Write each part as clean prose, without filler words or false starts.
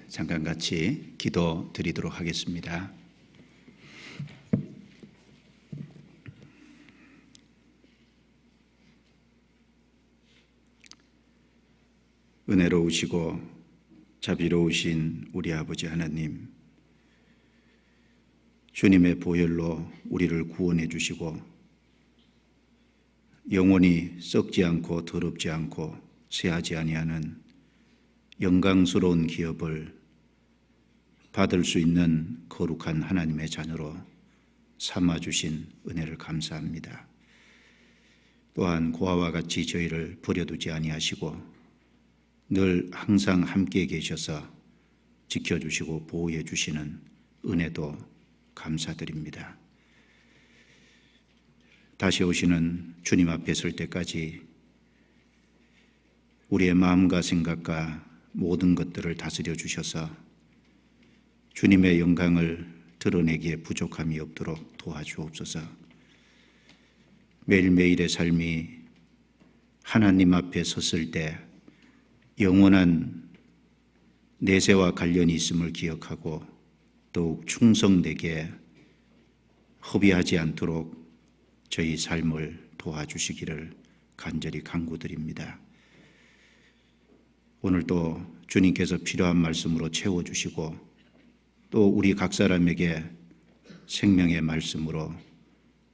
잠깐 같이 기도 드리도록 하겠습니다. 은혜로우시고 자비로우신 우리 아버지 하나님, 주님의 보혈로 우리를 구원해 주시고 영원히 썩지 않고 더럽지 않고 쇠하지 아니하는 영광스러운 기업을 받을 수 있는 거룩한 하나님의 자녀로 삼아주신 은혜를 감사합니다. 또한 고아와 같이 저희를 버려두지 아니하시고 늘 항상 함께 계셔서 지켜주시고 보호해 주시는 은혜도 감사드립니다. 다시 오시는 주님 앞에 설 때까지 우리의 마음과 생각과 모든 것들을 다스려 주셔서 주님의 영광을 드러내기에 부족함이 없도록 도와주옵소서. 매일매일의 삶이 하나님 앞에 섰을 때 영원한 내세와 관련이 있음을 기억하고 더욱 충성되게 허비하지 않도록 저희 삶을 도와주시기를 간절히 간구드립니다. 오늘도 주님께서 필요한 말씀으로 채워주시고 또 우리 각 사람에게 생명의 말씀으로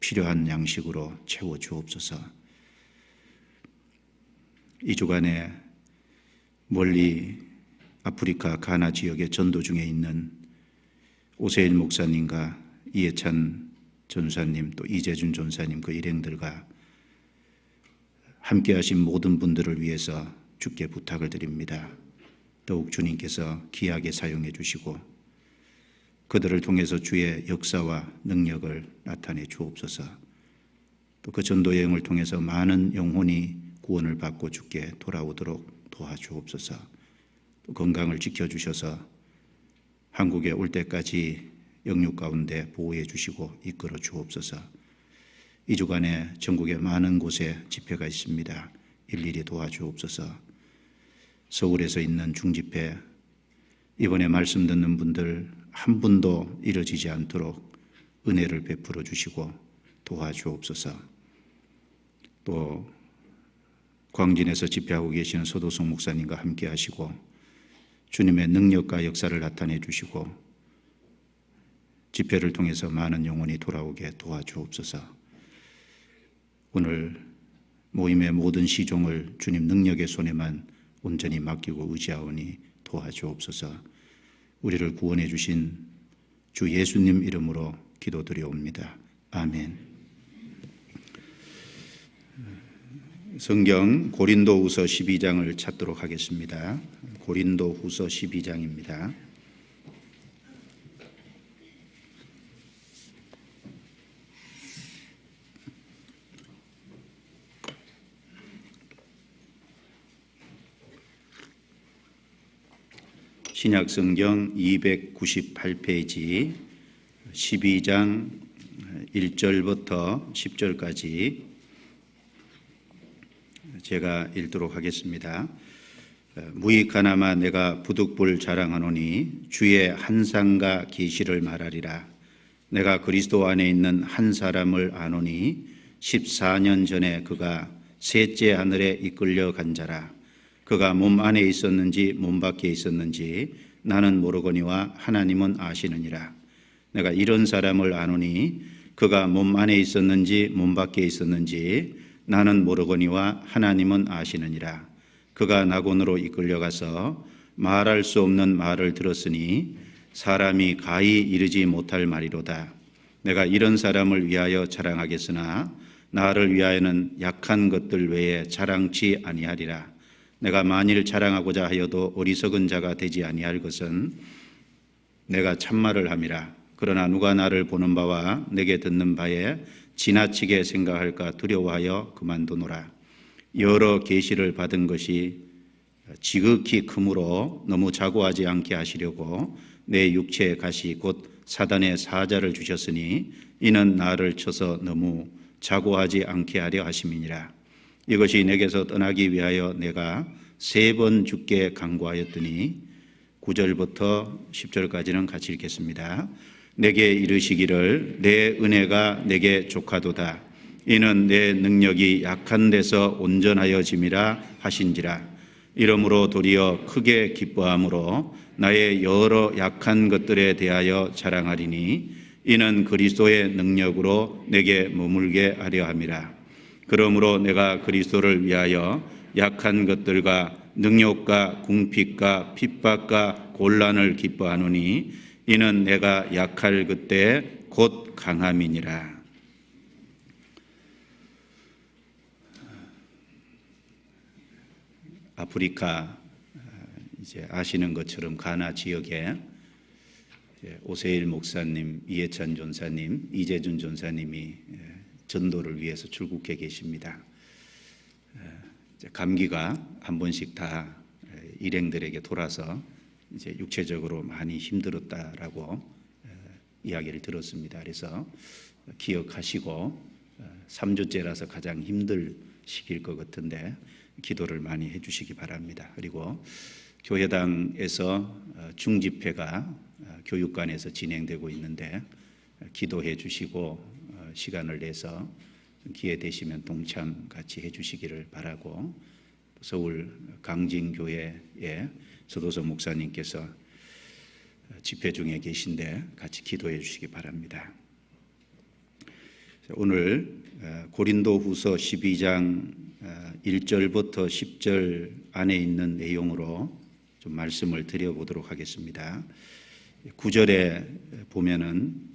필요한 양식으로 채워주옵소서. 이 주간에 멀리 아프리카 가나 지역의 전도 중에 있는 오세일 목사님과 이해찬 전사님 또 이재준 전사님 그 일행들과 함께 하신 모든 분들을 위해서 주께 부탁을 드립니다. 더욱 주님께서 귀하게 사용해 주시고 그들을 통해서 주의 역사와 능력을 나타내 주옵소서. 또 그 전도 여행을 통해서 많은 영혼이 구원을 받고 주께 돌아오도록 도와주옵소서. 또 건강을 지켜주셔서 한국에 올 때까지 영육 가운데 보호해 주시고 이끌어 주옵소서. 이 주간에 전국의 많은 곳에 집회가 있습니다. 일일이 도와주옵소서. 서울에서 있는 중집회, 이번에 말씀 듣는 분들 한 분도 이뤄지지 않도록 은혜를 베풀어 주시고 도와주옵소서. 또 광진에서 집회하고 계시는 서도성 목사님과 함께 하시고 주님의 능력과 역사를 나타내 주시고 집회를 통해서 많은 영혼이 돌아오게 도와주옵소서. 오늘 모임의 모든 시종을 주님 능력의 손에만 온전히 맡기고 의지하오니 도와주옵소서. 우리를 구원해 주신 주 예수님 이름으로 기도드려옵니다. 아멘. 성경 고린도후서 12장을 찾도록 하겠습니다. 고린도후서 12장입니다. 신약성경 298페이지 12장 1절부터 10절까지 제가 읽도록 하겠습니다. 무익하나마 내가 부득불 자랑하노니 주의 한상과 계시를 말하리라. 내가 그리스도 안에 있는 한 사람을 아노니 14년 전에 그가 셋째 하늘에 이끌려 간 자라. 그가 몸 안에 있었는지 몸 밖에 있었는지 나는 모르거니와 하나님은 아시느니라. 내가 이런 사람을 아노니 그가 몸 안에 있었는지 몸 밖에 있었는지 나는 모르거니와 하나님은 아시느니라. 그가 낙원으로 이끌려가서 말할 수 없는 말을 들었으니 사람이 가히 이르지 못할 말이로다. 내가 이런 사람을 위하여 자랑하겠으나 나를 위하여는 약한 것들 외에 자랑치 아니하리라. 내가 만일 자랑하고자 하여도 어리석은 자가 되지 아니할 것은 내가 참말을 함이라. 그러나 누가 나를 보는 바와 내게 듣는 바에 지나치게 생각할까 두려워하여 그만두노라. 여러 계시를 받은 것이 지극히 크므로 너무 자고하지 않게 하시려고 내 육체의 가시 곧 사단의 사자를 주셨으니 이는 나를 쳐서 너무 자고하지 않게 하려 하심이니라. 이것이 내게서 떠나기 위하여 내가 3번 주께 간구하였더니 9절부터 10절까지는 같이 읽겠습니다. 내게 이르시기를 내 은혜가 내게 족하도다. 이는 내 능력이 약한 데서 온전하여짐이라 하신지라. 이러므로 도리어 크게 기뻐함으로 나의 여러 약한 것들에 대하여 자랑하리니 이는 그리스도의 능력으로 내게 머물게 하려 함이라. 그러므로 내가 그리스도를 위하여 약한 것들과 능욕과 궁핍과 핍박과 곤란을 기뻐하노니 이는 내가 약할 그때에 곧 강함이니라. 아프리카 이제 아시는 것처럼 가나 지역에 오세일 목사님, 이해찬 전사님, 이재준 전사님이 전도를 위해서 출국해 계십니다. 감기가 한 번씩 다 일행들에게 돌아서 이제 육체적으로 많이 힘들었다라고 이야기를 들었습니다. 그래서 기억하시고 3주째라서 가장 힘들 시기일 것 같은데 기도를 많이 해주시기 바랍니다. 그리고 교회당에서 중집회가 교육관에서 진행되고 있는데 기도해 주시고 시간을 내서 기회 되시면 동참 같이 해주시기를 바라고, 서울 강진교회의 서도서 목사님께서 집회 중에 계신데 같이 기도해 주시기 바랍니다. 오늘 고린도후서 12장 1절부터 10절 안에 있는 내용으로 좀 말씀을 드려보도록 하겠습니다. 9절에 보면은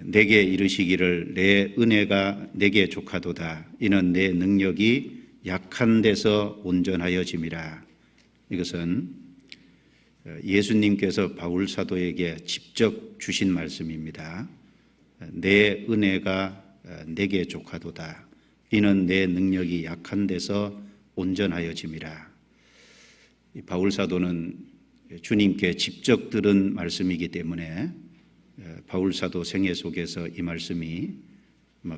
내게 이르시기를 내 은혜가 내게 족하도다. 이는 내 능력이 약한 데서 온전하여짐이라. 이것은 예수님께서 바울 사도에게 직접 주신 말씀입니다. 내 은혜가 내게 족하도다. 이는 내 능력이 약한 데서 온전하여짐이라. 바울 사도는 주님께 직접 들은 말씀이기 때문에 바울 사도 생애 속에서 이 말씀이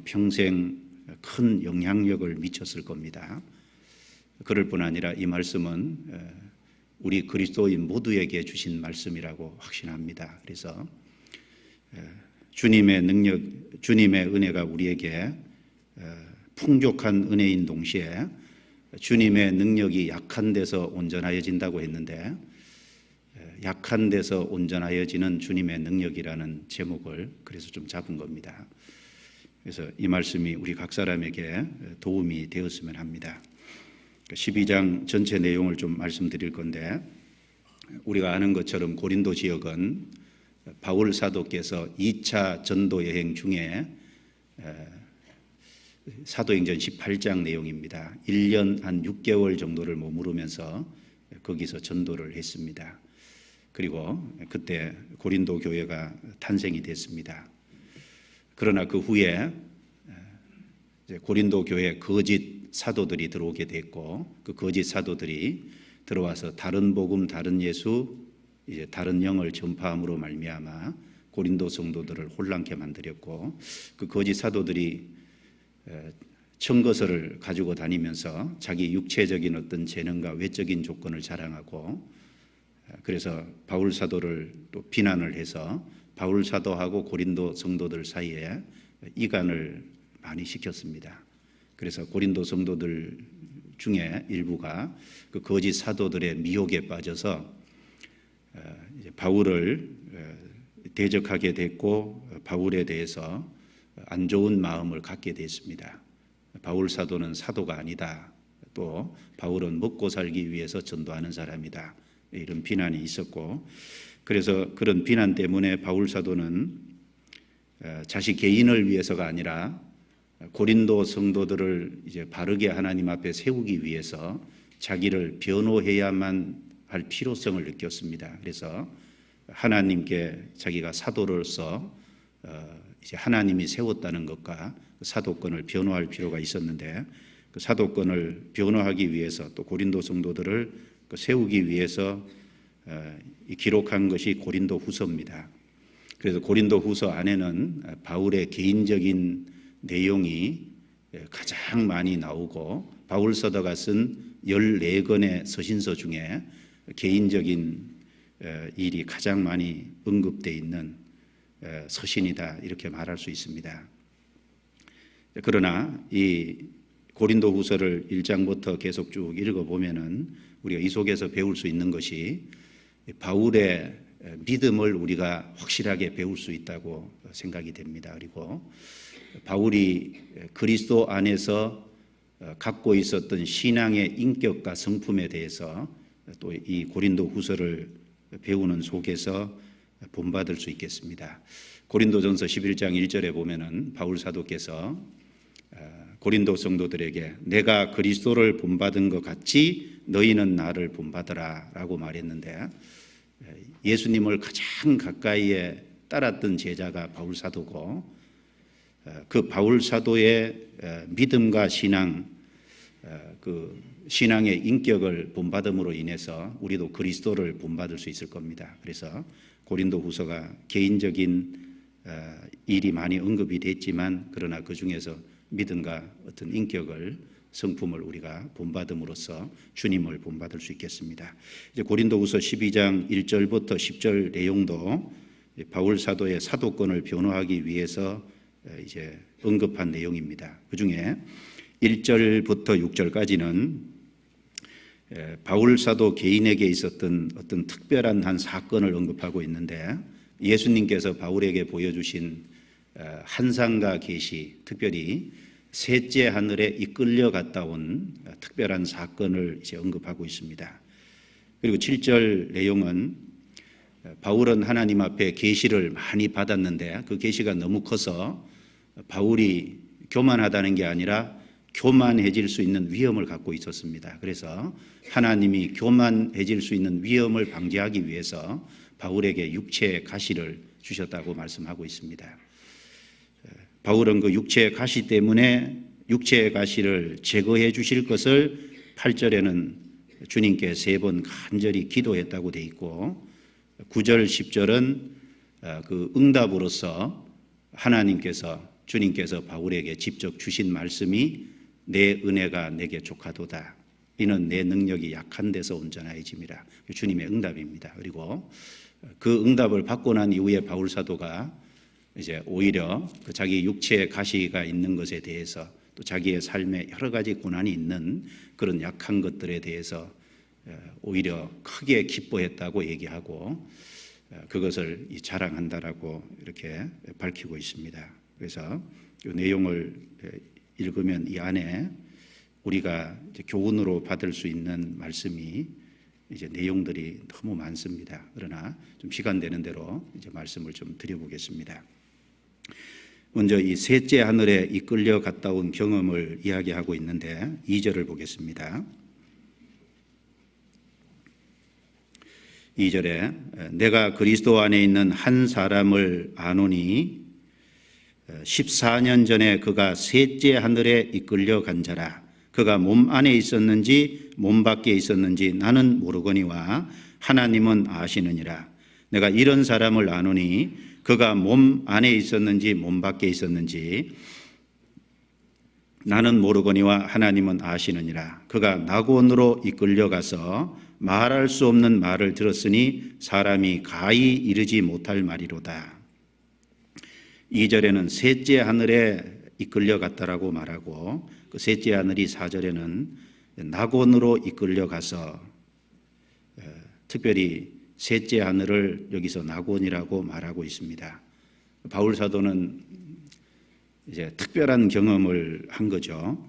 평생 큰 영향력을 미쳤을 겁니다. 그럴 뿐 아니라 이 말씀은 우리 그리스도인 모두에게 주신 말씀이라고 확신합니다. 그래서 주님의 능력, 주님의 은혜가 우리에게 풍족한 은혜인 동시에 주님의 능력이 약한 데서 온전하여진다고 했는데, 약한 데서 온전하여지는 주님의 능력이라는 제목을 그래서 좀 잡은 겁니다. 그래서 이 말씀이 우리 각 사람에게 도움이 되었으면 합니다. 12장 전체 내용을 좀 말씀드릴 건데, 우리가 아는 것처럼 고린도 지역은 바울 사도께서 2차 전도 여행 중에 사도행전 18장 내용입니다. 1년 한 6개월 정도를 머무르면서 거기서 전도를 했습니다. 그리고 그때 고린도 교회가 탄생이 됐습니다. 그러나 그 후에 고린도 교회에 거짓 사도들이 들어오게 됐고, 그 거짓 사도들이 들어와서 다른 복음, 다른 예수, 이제 다른 영을 전파함으로 말미암아 고린도 성도들을 혼란케 만들었고, 그 거짓 사도들이 증거서를 가지고 다니면서 자기 육체적인 어떤 재능과 외적인 조건을 자랑하고, 그래서 바울 사도를 또 비난을 해서 바울 사도하고 고린도 성도들 사이에 이간을 많이 시켰습니다. 그래서 고린도 성도들 중에 일부가 그 거짓 사도들의 미혹에 빠져서 바울을 대적하게 됐고, 바울에 대해서 안 좋은 마음을 갖게 됐습니다. 바울 사도는 사도가 아니다. 또 바울은 먹고 살기 위해서 전도하는 사람이다. 이런 비난이 있었고, 그래서 그런 비난 때문에 바울 사도는 자신 개인을 위해서가 아니라 고린도 성도들을 이제 바르게 하나님 앞에 세우기 위해서 자기를 변호해야만 할 필요성을 느꼈습니다. 그래서 하나님께 자기가 사도로서 이제 하나님이 세웠다는 것과 사도권을 변호할 필요가 있었는데, 그 사도권을 변호하기 위해서 또 고린도 성도들을 세우기 위해서 기록한 것이 고린도 후서입니다. 그래서 고린도 후서 안에는 바울의 개인적인 내용이 가장 많이 나오고, 바울 서도가 쓴 14권의 서신서 중에 개인적인 일이 가장 많이 언급되어 있는 서신이다 이렇게 말할 수 있습니다. 그러나 이 고린도후서를 1장부터 계속 쭉 읽어보면은 우리가 이 속에서 배울 수 있는 것이 바울의 믿음을 우리가 확실하게 배울 수 있다고 생각이 됩니다. 그리고 바울이 그리스도 안에서 갖고 있었던 신앙의 인격과 성품에 대해서 또 이 고린도후서를 배우는 속에서 본받을 수 있겠습니다. 고린도전서 11장 1절에 보면은 바울 사도께서 고린도 성도들에게 내가 그리스도를 본받은 것 같이 너희는 나를 본받으라 라고 말했는데, 예수님을 가장 가까이에 따랐던 제자가 바울 사도고, 그 바울 사도의 믿음과 신앙, 그 신앙의 인격을 본받음으로 인해서 우리도 그리스도를 본받을 수 있을 겁니다. 그래서 고린도후서가 개인적인 일이 많이 언급이 됐지만, 그러나 그 중에서 믿음과 어떤 인격을, 성품을 우리가 본받음으로써 주님을 본받을 수 있겠습니다. 이제 고린도후서 12장 1절부터 10절 내용도 바울 사도의 사도권을 변호하기 위해서 이제 언급한 내용입니다. 그 중에 1절부터 6절까지는 바울 사도 개인에게 있었던 어떤 특별한 한 사건을 언급하고 있는데, 예수님께서 바울에게 보여주신 환상과 계시, 특별히 셋째 하늘에 이끌려 갔다 온 특별한 사건을 이제 언급하고 있습니다. 그리고 7절 내용은 바울은 하나님 앞에 계시를 많이 받았는데 그 계시가 너무 커서 바울이 교만하다는 게 아니라 교만해질 수 있는 위험을 갖고 있었습니다. 그래서 하나님이 교만해질 수 있는 위험을 방지하기 위해서 바울에게 육체의 가시를 주셨다고 말씀하고 있습니다. 바울은 그 육체의 가시 때문에 육체의 가시를 제거해 주실 것을 8절에는 주님께 3번 간절히 기도했다고 돼 있고, 9절 10절은 그 응답으로서 주님께서 바울에게 직접 주신 말씀이 내 은혜가 내게 족하도다. 이는 내 능력이 약한 데서 온전하여짐이라. 주님의 응답입니다. 그리고 그 응답을 받고 난 이후에 바울 사도가 이제 오히려 그 자기 육체의 가시가 있는 것에 대해서, 또 자기의 삶에 여러 가지 고난이 있는 그런 약한 것들에 대해서 오히려 크게 기뻐했다고 얘기하고, 그것을 자랑한다라고 이렇게 밝히고 있습니다. 그래서 이 내용을 읽으면 이 안에 우리가 이제 교훈으로 받을 수 있는 말씀이 이제 내용들이 너무 많습니다. 그러나 좀 시간 되는 대로 이제 말씀을 좀 드려보겠습니다. 먼저 이 셋째 하늘에 이끌려 갔다 온 경험을 이야기하고 있는데 2절을 보겠습니다. 2절에 내가 그리스도 안에 있는 한 사람을 아노니 14년 전에 그가 셋째 하늘에 이끌려 간 자라. 그가 몸 안에 있었는지 몸 밖에 있었는지 나는 모르거니와 하나님은 아시느니라. 내가 이런 사람을 아노니 그가 몸 안에 있었는지 몸 밖에 있었는지 나는 모르거니와 하나님은 아시느니라. 그가 낙원으로 이끌려가서 말할 수 없는 말을 들었으니 사람이 가히 이르지 못할 말이로다. 2절에는 셋째 하늘에 이끌려갔다라고 말하고, 그 셋째 하늘이 4절에는 낙원으로 이끌려가서, 특별히 셋째 하늘을 여기서 낙원이라고 말하고 있습니다. 바울 사도는 이제 특별한 경험을 한 거죠.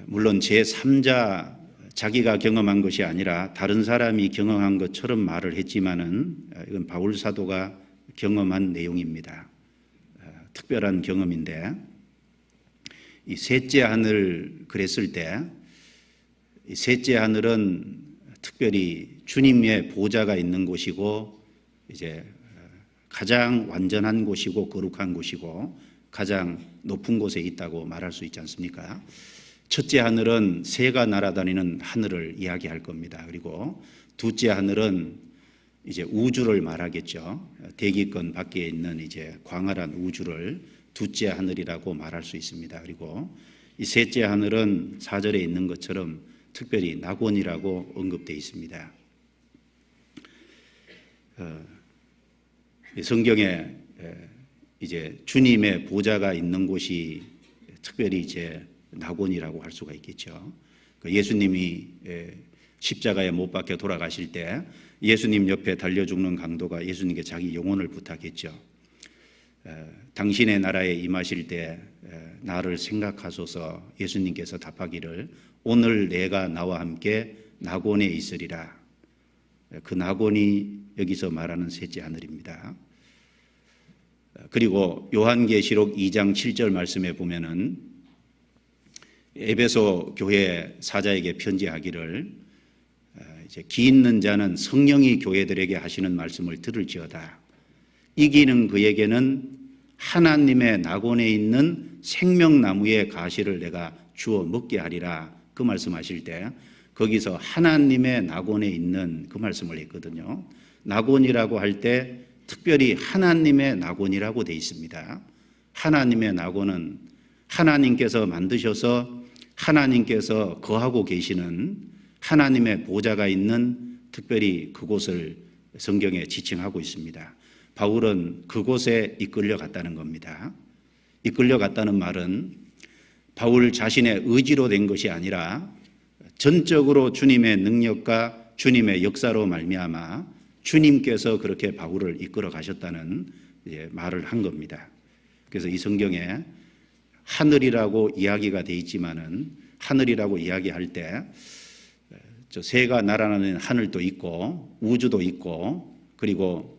물론 제3자, 자기가 경험한 것이 아니라 다른 사람이 경험한 것처럼 말을 했지만은 이건 바울 사도가 경험한 내용입니다. 특별한 경험인데, 이 셋째 하늘 그랬을 때, 이 셋째 하늘은 특별히 주님의 보좌가 있는 곳이고, 이제 가장 완전한 곳이고 거룩한 곳이고 가장 높은 곳에 있다고 말할 수 있지 않습니까? 첫째 하늘은 새가 날아다니는 하늘을 이야기할 겁니다. 그리고 둘째 하늘은 이제 우주를 말하겠죠. 대기권 밖에 있는 이제 광활한 우주를 둘째 하늘이라고 말할 수 있습니다. 그리고 이 셋째 하늘은 4절에 있는 것처럼 특별히 낙원이라고 언급되어 있습니다. 성경에 이제 주님의 보좌가 있는 곳이 특별히 이제 낙원이라고 할 수가 있겠죠. 예수님이 십자가에 못 박혀 돌아가실 때 예수님 옆에 달려 죽는 강도가 예수님께 자기 영혼을 부탁했죠. 당신의 나라에 임하실 때 나를 생각하소서. 예수님께서 답하기를 오늘 내가 나와 함께 낙원에 있으리라. 그 낙원이 여기서 말하는 셋째 하늘입니다. 그리고 요한계시록 2장 7절 말씀에 보면은 에베소 교회 사자에게 편지하기를 이제 기 있는 자는 성령이 교회들에게 하시는 말씀을 들을지어다. 이기는 그에게는 하나님의 낙원에 있는 생명나무의 가시를 내가 주어 먹게 하리라. 그 말씀하실 때 거기서 하나님의 낙원에 있는 그 말씀을 했거든요. 낙원이라고 할 때 특별히 하나님의 낙원이라고 되어 있습니다. 하나님의 낙원은 하나님께서 만드셔서 하나님께서 거하고 계시는 하나님의 보좌가 있는 특별히 그곳을 성경에 지칭하고 있습니다. 바울은 그곳에 이끌려 갔다는 겁니다. 이끌려 갔다는 말은 바울 자신의 의지로 된 것이 아니라 전적으로 주님의 능력과 주님의 역사로 말미암아 주님께서 그렇게 바울을 이끌어 가셨다는 말을 한 겁니다. 그래서 이 성경에 하늘이라고 이야기가 되어 있지만은 하늘이라고 이야기할 때 저 새가 날아다니는 하늘도 있고 우주도 있고 그리고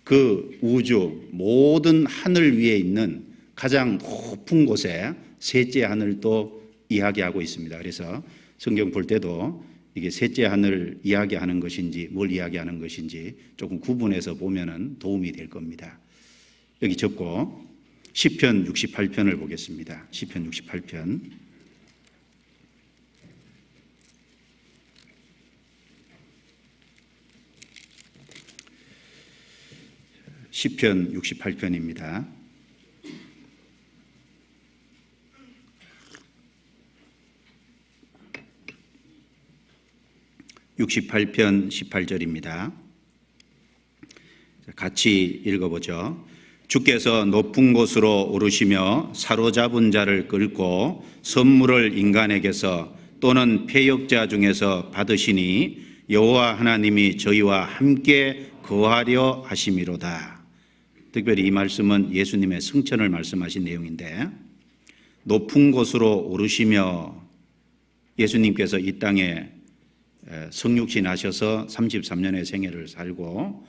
그 우주 모든 하늘 위에 있는 가장 높은 곳에 셋째 하늘도 이야기하고 있습니다. 그래서 성경 볼 때도 이게 셋째 하늘 이야기하는 것인지 뭘 이야기하는 것인지 조금 구분해서 보면은 도움이 될 겁니다. 여기 적고 시편 68편을 보겠습니다. 시편 68편. 시편 68편입니다. 68편 18절입니다. 같이 읽어보죠. 주께서 높은 곳으로 오르시며 사로잡은 자를 끌고 선물을 인간에게서 또는 패역자 중에서 받으시니 여호와 하나님이 저희와 함께 거하려 하심이로다. 특별히 이 말씀은 예수님의 승천을 말씀하신 내용인데 높은 곳으로 오르시며 예수님께서 이 땅에 성육신 하셔서 33년의 생애를 살고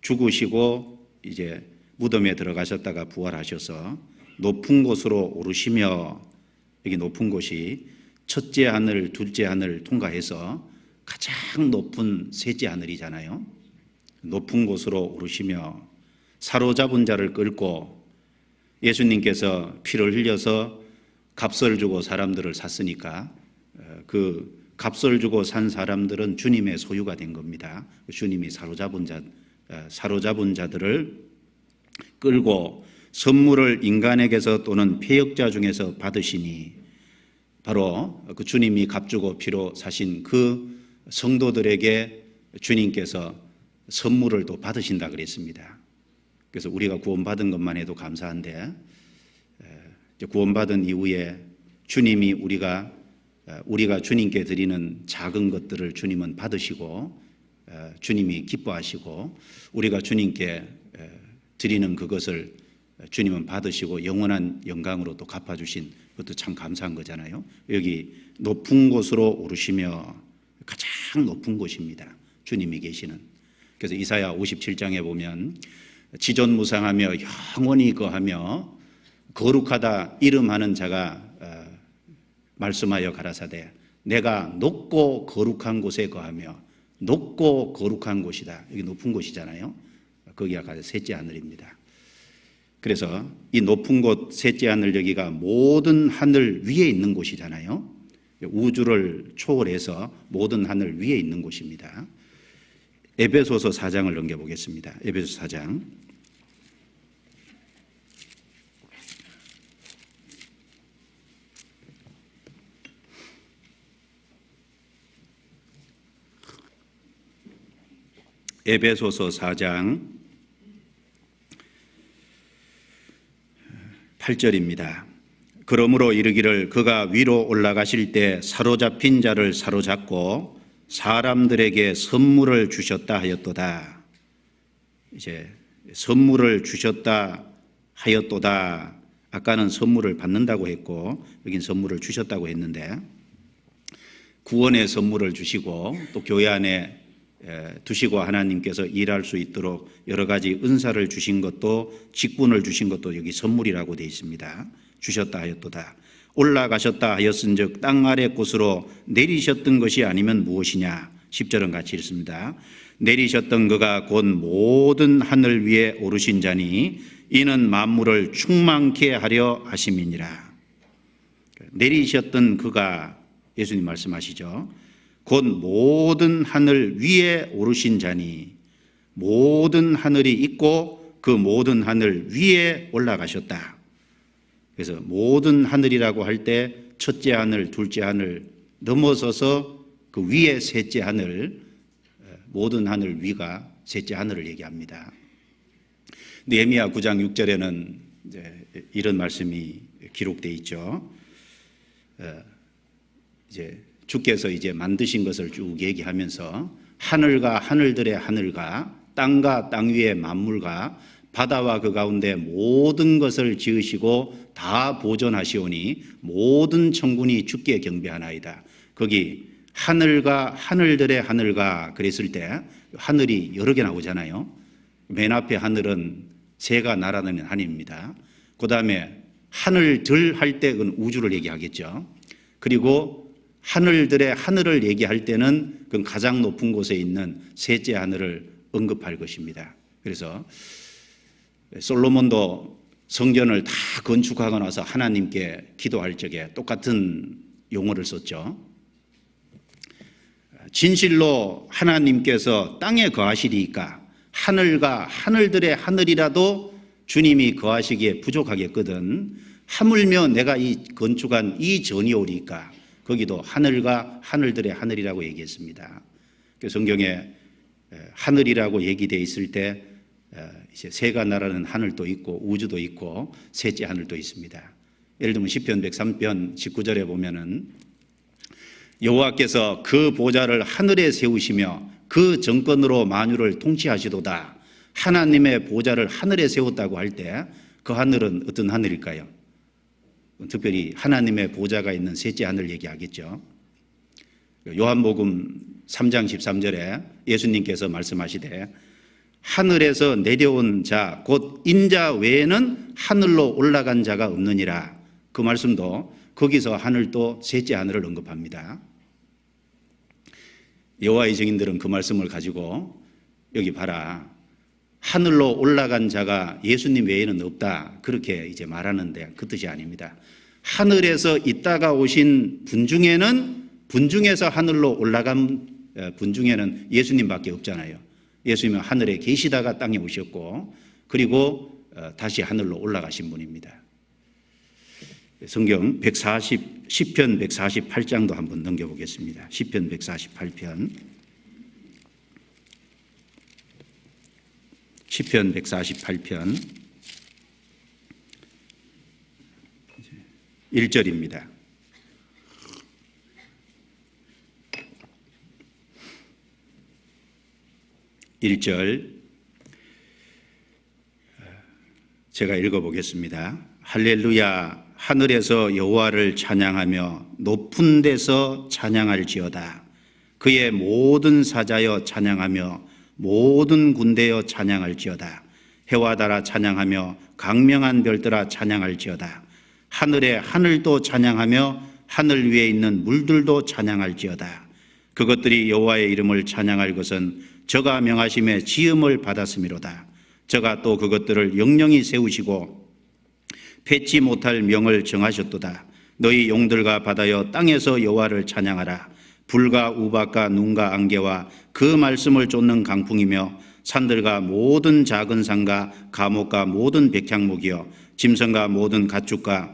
죽으시고 이제 무덤에 들어가셨다가 부활하셔서 높은 곳으로 오르시며 여기 높은 곳이 첫째 하늘, 둘째 하늘 통과해서 가장 높은 셋째 하늘이잖아요. 높은 곳으로 오르시며 사로잡은 자를 끌고 예수님께서 피를 흘려서 값을 주고 사람들을 샀으니까 그 값을 주고 산 사람들은 주님의 소유가 된 겁니다. 주님이 사로잡은 자들을 끌고 선물을 인간에게서 또는 패역자 중에서 받으시니 바로 그 주님이 값주고 피로 사신 그 성도들에게 주님께서 선물을 또 받으신다 그랬습니다. 그래서 우리가 구원받은 것만 해도 감사한데 구원받은 이후에 주님이 우리가 주님께 드리는 작은 것들을 주님은 받으시고 주님이 기뻐하시고 우리가 주님께 드리는 그것을 주님은 받으시고 영원한 영광으로 또 갚아주신 그것도 참 감사한 거잖아요. 여기 높은 곳으로 오르시며 가장 높은 곳입니다. 주님이 계시는. 그래서 이사야 57장에 보면 지존무상하며 영원히 거하며 거룩하다 이름하는 자가 말씀하여 가라사대 내가 높고 거룩한 곳에 거하며 높고 거룩한 곳이다. 여기 높은 곳이잖아요. 거기가 가장 셋째 하늘입니다. 그래서 이 높은 곳 셋째 하늘 여기가 모든 하늘 위에 있는 곳이잖아요. 우주를 초월해서 모든 하늘 위에 있는 곳입니다. 에베소서 4장을 넘겨보겠습니다. 에베소 4장. 에베소서 4장 8절입니다. 그러므로 이르기를 그가 위로 올라가실 때 사로잡힌 자를 사로잡고 사람들에게 선물을 주셨다 하였도다. 이제 선물을 주셨다 하였도다. 아까는 선물을 받는다고 했고 여긴 선물을 주셨다고 했는데 구원의 선물을 주시고 또 교회 안에 두시고 하나님께서 일할 수 있도록 여러 가지 은사를 주신 것도 직분을 주신 것도 여기 선물이라고 되어 있습니다. 주셨다 하였도다. 올라가셨다 하였은즉 땅 아래 곳으로 내리셨던 것이 아니면 무엇이냐. 10절은 같이 읽습니다. 내리셨던 그가 곧 모든 하늘 위에 오르신 자니 이는 만물을 충만케 하려 하심이니라. 내리셨던 그가 예수님 말씀하시죠. 곧 모든 하늘 위에 오르신 자니 모든 하늘이 있고 그 모든 하늘 위에 올라가셨다. 그래서 모든 하늘이라고 할 때 첫째 하늘, 둘째 하늘 넘어서서 그 위에 셋째 하늘, 모든 하늘 위가 셋째 하늘을 얘기합니다. 느헤미야 9장 6절에는 이런 말씀이 기록되어 있죠. 이제 주께서 이제 만드신 것을 쭉 얘기하면서 하늘과 하늘들의 하늘과 땅과 땅 위의 만물과 바다와 그 가운데 모든 것을 지으시고 다 보존하시오니 모든 천군이 주께 경배하나이다. 거기 하늘과 하늘들의 하늘과 그랬을 때 하늘이 여러 개 나오잖아요. 맨 앞에 하늘은 새가 날아다니는 하늘입니다. 그 다음에 하늘들 할 때 그건 우주를 얘기하겠죠. 그리고 하늘들의 하늘을 얘기할 때는 그 가장 높은 곳에 있는 셋째 하늘을 언급할 것입니다. 그래서 솔로몬도 성전을 다 건축하고 나서 하나님께 기도할 적에 똑같은 용어를 썼죠. 진실로 하나님께서 땅에 거하시리이까 하늘과 하늘들의 하늘이라도 주님이 거하시기에 부족하겠거든 하물며 내가 이 건축한 이 전이오리이까 거기도 하늘과 하늘들의 하늘이라고 얘기했습니다. 성경에 하늘이라고 얘기되어 있을 때 이제 새가 날아는 하늘도 있고 우주도 있고 셋째 하늘도 있습니다. 예를 들면 시편 103편 19절에 보면은 여호와께서 그 보좌를 하늘에 세우시며 그 정권으로 만유를 통치하시도다. 하나님의 보좌를 하늘에 세웠다고 할 때 그 하늘은 어떤 하늘일까요? 특별히 하나님의 보좌가 있는 셋째 하늘 얘기하겠죠. 요한복음 3장 13절에 예수님께서 말씀하시되 하늘에서 내려온 자 곧 인자 외에는 하늘로 올라간 자가 없느니라. 그 말씀도 거기서 하늘도 셋째 하늘을 언급합니다. 여호와의 증인들은 그 말씀을 가지고 여기 봐라 하늘로 올라간 자가 예수님 외에는 없다 그렇게 이제 말하는데 그 뜻이 아닙니다. 하늘에서 있다가 오신 분 중에서 하늘로 올라간 분 중에는 예수님밖에 없잖아요. 예수님은 하늘에 계시다가 땅에 오셨고 그리고 다시 하늘로 올라가신 분입니다. 성경 10편 148장도 한번 넘겨보겠습니다. 10편 148편 10편 148편 1절입니다. 제가 읽어보겠습니다. 할렐루야 하늘에서 여호와를 찬양하며 높은 데서 찬양할지어다. 그의 모든 사자여 찬양하며 모든 군대여 찬양할지어다. 해와 달아 찬양하며 강명한 별들아 찬양할지어다. 하늘의 하늘도 찬양하며 하늘 위에 있는 물들도 찬양할지어다. 그것들이 여호와의 이름을 찬양할 것은 저가 명하심에 지음을 받았음이로다. 저가 또 그것들을 영영히 세우시고 폐치 못할 명을 정하셨도다. 너희 용들과 바다여 땅에서 여호와를 찬양하라. 불과 우박과 눈과 안개와 그 말씀을 쫓는 강풍이며 산들과 모든 작은 산과 감옥과 모든 백향목이여 짐승과 모든 가축과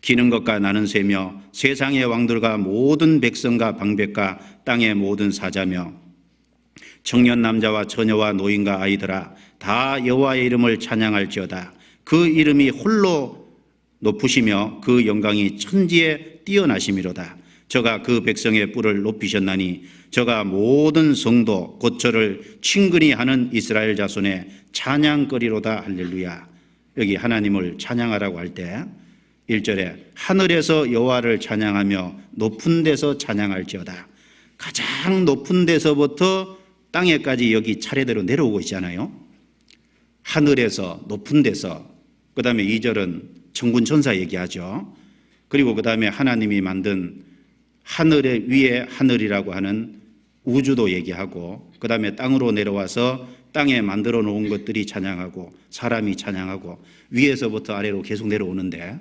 기는 것과 나는 새며 세상의 왕들과 모든 백성과 방백과 땅의 모든 사자며 청년 남자와 처녀와 노인과 아이들아 다 여호와의 이름을 찬양할지어다. 그 이름이 홀로 높으시며 그 영광이 천지에 뛰어나심이로다. 저가 그 백성의 뿔을 높이셨나니 저가 모든 성도 곧 저를 친근히 하는 이스라엘 자손의 찬양거리로다. 할렐루야. 여기 하나님을 찬양하라고 할 때 1절에 하늘에서 여호와를 찬양하며 높은 데서 찬양할지어다. 가장 높은 데서부터 땅에까지 여기 차례대로 내려오고 있잖아요. 하늘에서 높은 데서, 그 다음에 2절은 천군 천사 얘기하죠. 그리고 그 다음에 하나님이 만든 하늘의 위에 하늘이라고 하는 우주도 얘기하고, 그 다음에 땅으로 내려와서 땅에 만들어 놓은 것들이 찬양하고 사람이 찬양하고 위에서부터 아래로 계속 내려오는데,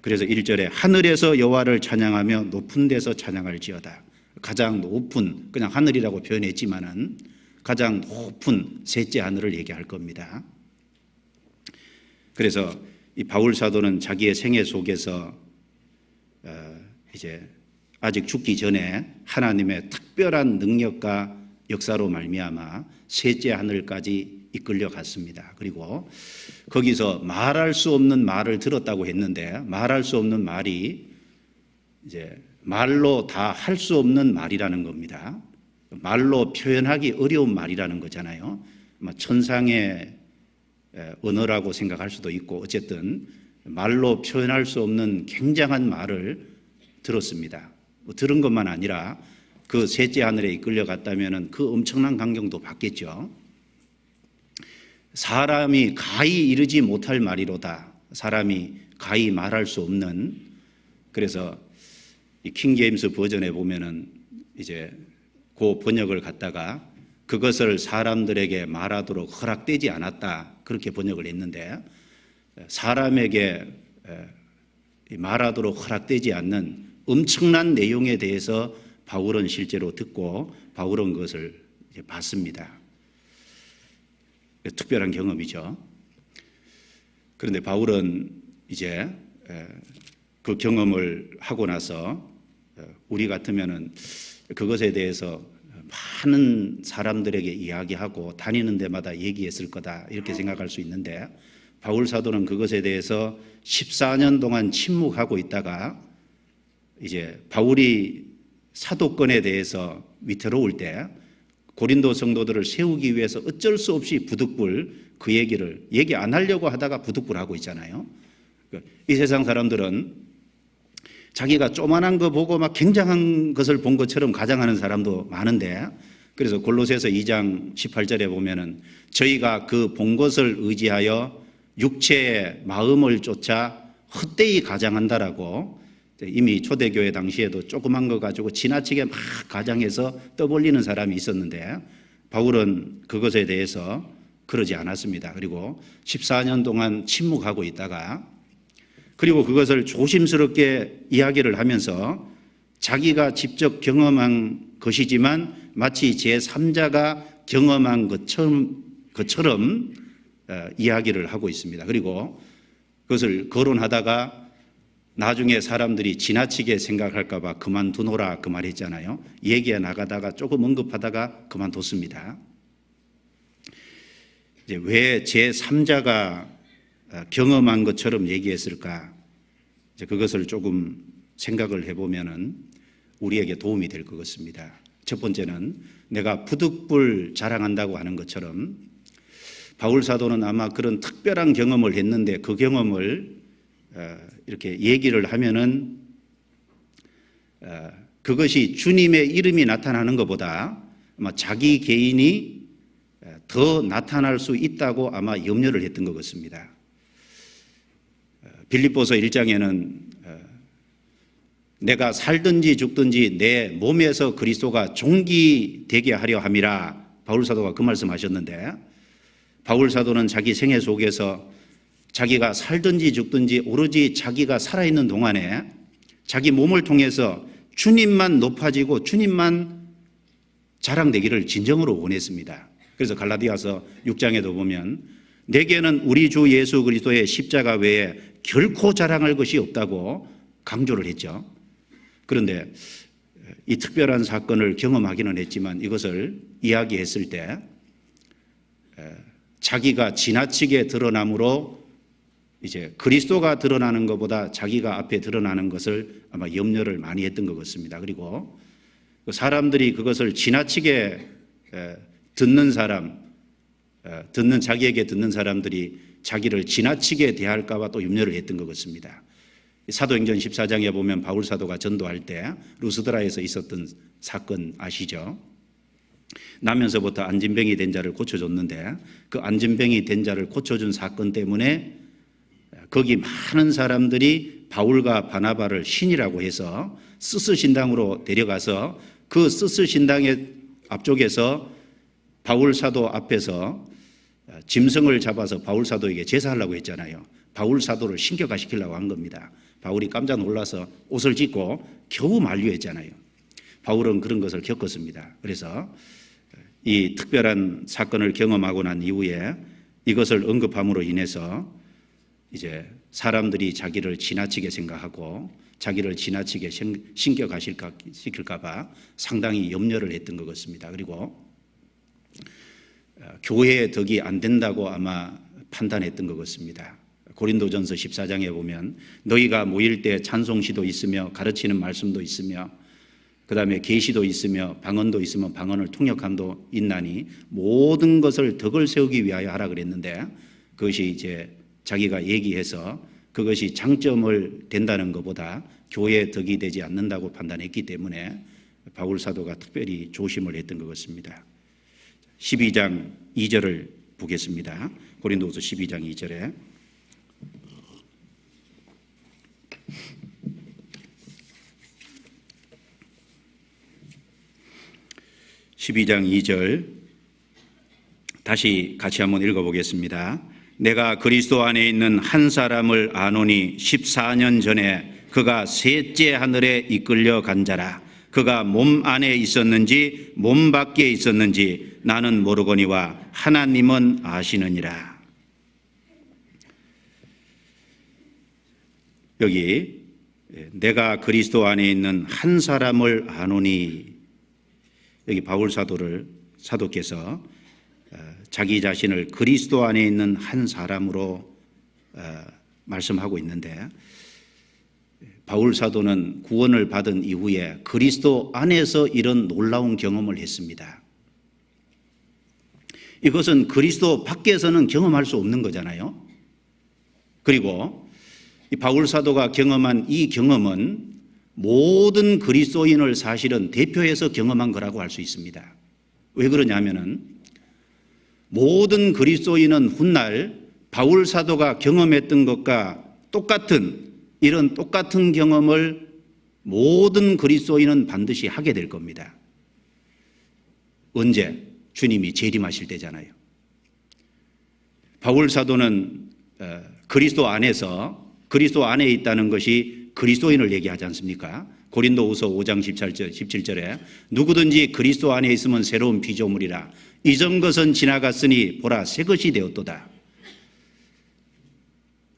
그래서 1절에 하늘에서 여호와를 찬양하며 높은 데서 찬양할지어다. 가장 높은, 그냥 하늘이라고 표현했지만은 가장 높은 셋째 하늘을 얘기할 겁니다. 그래서 이 바울 사도는 자기의 생애 속에서 이제 아직 죽기 전에 하나님의 특별한 능력과 역사로 말미암아 셋째 하늘까지 이끌려 갔습니다. 그리고 거기서 말할 수 없는 말을 들었다고 했는데, 말할 수 없는 말이 이제 말로 다 할 수 없는 말이라는 겁니다. 말로 표현하기 어려운 말이라는 거잖아요. 천상의 언어라고 생각할 수도 있고, 어쨌든 말로 표현할 수 없는 굉장한 말을 들었습니다. 들은 것만 아니라 그 셋째 하늘에 이끌려 갔다면 그 엄청난 광경도 받겠죠. 사람이 가히 이르지 못할 말이로다. 사람이 가히 말할 수 없는. 그래서 이 킹제임스 버전에 보면은 이제 그 번역을 갖다가 그것을 사람들에게 말하도록 허락되지 않았다, 그렇게 번역을 했는데, 사람에게 말하도록 허락되지 않는 엄청난 내용에 대해서 바울은 실제로 듣고 바울은 그것을 이제 봤습니다. 특별한 경험이죠. 그런데 바울은 이제 그 경험을 하고 나서 우리 같으면은 그것에 대해서 많은 사람들에게 이야기하고 다니는 데마다 얘기했을 거다, 이렇게 생각할 수 있는데, 바울 사도는 그것에 대해서 14년 동안 침묵하고 있다가 이제 바울이 사도권에 대해서 위태로울 때 고린도 성도들을 세우기 위해서 어쩔 수 없이 부득불 그 얘기를 얘기 안 하려고 하다가 부득불하고 있잖아요. 이 세상 사람들은 자기가 조만한 거 보고 막 굉장한 것을 본 것처럼 가장하는 사람도 많은데, 그래서 골로새서 2장 18절에 보면은 저희가 그 본 것을 의지하여 육체의 마음을 쫓아 헛되이 가장한다라고, 이미 초대교회 당시에도 조그만 거 가지고 지나치게 막 가장해서 떠벌리는 사람이 있었는데, 바울은 그것에 대해서 그러지 않았습니다. 그리고 14년 동안 침묵하고 있다가, 그리고 그것을 조심스럽게 이야기를 하면서 자기가 직접 경험한 것이지만 마치 제3자가 경험한 것처럼 이야기를 하고 있습니다. 그리고 그것을 거론하다가 나중에 사람들이 지나치게 생각할까 봐 그만두노라 그 말했잖아요. 얘기해 나가다가 조금 언급하다가 그만뒀습니다. 이제 왜 제3자가 경험한 것처럼 얘기했을까? 이제 그것을 조금 생각을 해보면은 우리에게 도움이 될 것 같습니다. 첫 번째는 내가 부득불 자랑한다고 하는 것처럼 바울 사도는 아마 그런 특별한 경험을 했는데 그 경험을 이렇게 얘기를 하면은 그것이 주님의 이름이 나타나는 것보다 아마 자기 개인이 더 나타날 수 있다고 아마 염려를 했던 것 같습니다. 빌립보서 1장에는 내가 살든지 죽든지 내 몸에서 그리스도가 종기되게 하려 함이라, 바울 사도가 그 말씀하셨는데, 바울 사도는 자기 생애 속에서 자기가 살든지 죽든지 오로지 자기가 살아있는 동안에 자기 몸을 통해서 주님만 높아지고 주님만 자랑되기를 진정으로 원했습니다. 그래서 갈라디아서 6장에도 보면 내게는 우리 주 예수 그리스도의 십자가 외에 결코 자랑할 것이 없다고 강조를 했죠. 그런데 이 특별한 사건을 경험하기는 했지만 이것을 이야기했을 때 자기가 지나치게 드러남으로 이제 그리스도가 드러나는 것보다 자기가 앞에 드러나는 것을 아마 염려를 많이 했던 것 같습니다. 그리고 사람들이 그것을 지나치게 듣는 자기에게 듣는 사람들이 자기를 지나치게 대할까 봐 또 염려를 했던 것 같습니다. 사도행전 14장에 보면 바울 사도가 전도할 때 루스드라에서 있었던 사건 아시죠? 나면서부터 안진병이 된 자를 고쳐줬는데 그 안진병이 된 자를 고쳐준 사건 때문에 거기 많은 사람들이 바울과 바나바를 신이라고 해서 스스 신당으로 데려가서 그 스스 신당의 앞쪽에서 바울 사도 앞에서 짐승을 잡아서 바울 사도에게 제사하려고 했잖아요. 바울 사도를 신격화시키려고 한 겁니다. 바울이 깜짝 놀라서 옷을 찢고 겨우 만류했잖아요. 바울은 그런 것을 겪었습니다. 그래서 이 특별한 사건을 경험하고 난 이후에 이것을 언급함으로 인해서 이제 사람들이 자기를 지나치게 생각하고 자기를 지나치게 신격화시킬까 봐 상당히 염려를 했던 것 같습니다. 그리고 교회의 덕이 안 된다고 아마 판단했던 것 같습니다. 고린도전서 14장에 보면 너희가 모일 때 찬송시도 있으며 가르치는 말씀도 있으며 그 다음에 계시도 있으며 방언도 있으면 방언을 통역함도 있나니 모든 것을 덕을 세우기 위하여 하라 그랬는데 그것이 이제 자기가 얘기해서 그것이 장점을 된다는 것보다 교회의 덕이 되지 않는다고 판단했기 때문에 바울 사도가 특별히 조심을 했던 것 같습니다. 12장 2절을 보겠습니다. 고린도후서 12장 2절에 12장 2절 다시 같이 한번 읽어보겠습니다. 내가 그리스도 안에 있는 한 사람을 아노니 14년 전에 그가 셋째 하늘에 이끌려 간 자라. 그가 몸 안에 있었는지 몸 밖에 있었는지 나는 모르거니와 하나님은 아시느니라. 여기 내가 그리스도 안에 있는 한 사람을 아노니, 여기 바울 사도께서 자기 자신을 그리스도 안에 있는 한 사람으로 말씀하고 있는데, 바울 사도는 구원을 받은 이후에 그리스도 안에서 이런 놀라운 경험을 했습니다. 이것은 그리스도 밖에서는 경험할 수 없는 거잖아요. 그리고 이 바울 사도가 경험한 이 경험은 모든 그리스도인을 사실은 대표해서 경험한 거라고 할 수 있습니다. 왜 그러냐면은 모든 그리스도인은 훗날 바울 사도가 경험했던 것과 똑같은 이런 똑같은 경험을 모든 그리스도인은 반드시 하게 될 겁니다. 언제? 주님이 재림하실 때잖아요. 바울 사도는 그리스도 안에 있다는 것이 그리스도인을 얘기하지 않습니까? 고린도후서 5장 17절에 누구든지 그리스도 안에 있으면 새로운 피조물이라 이전 것은 지나갔으니 보라 새 것이 되었도다.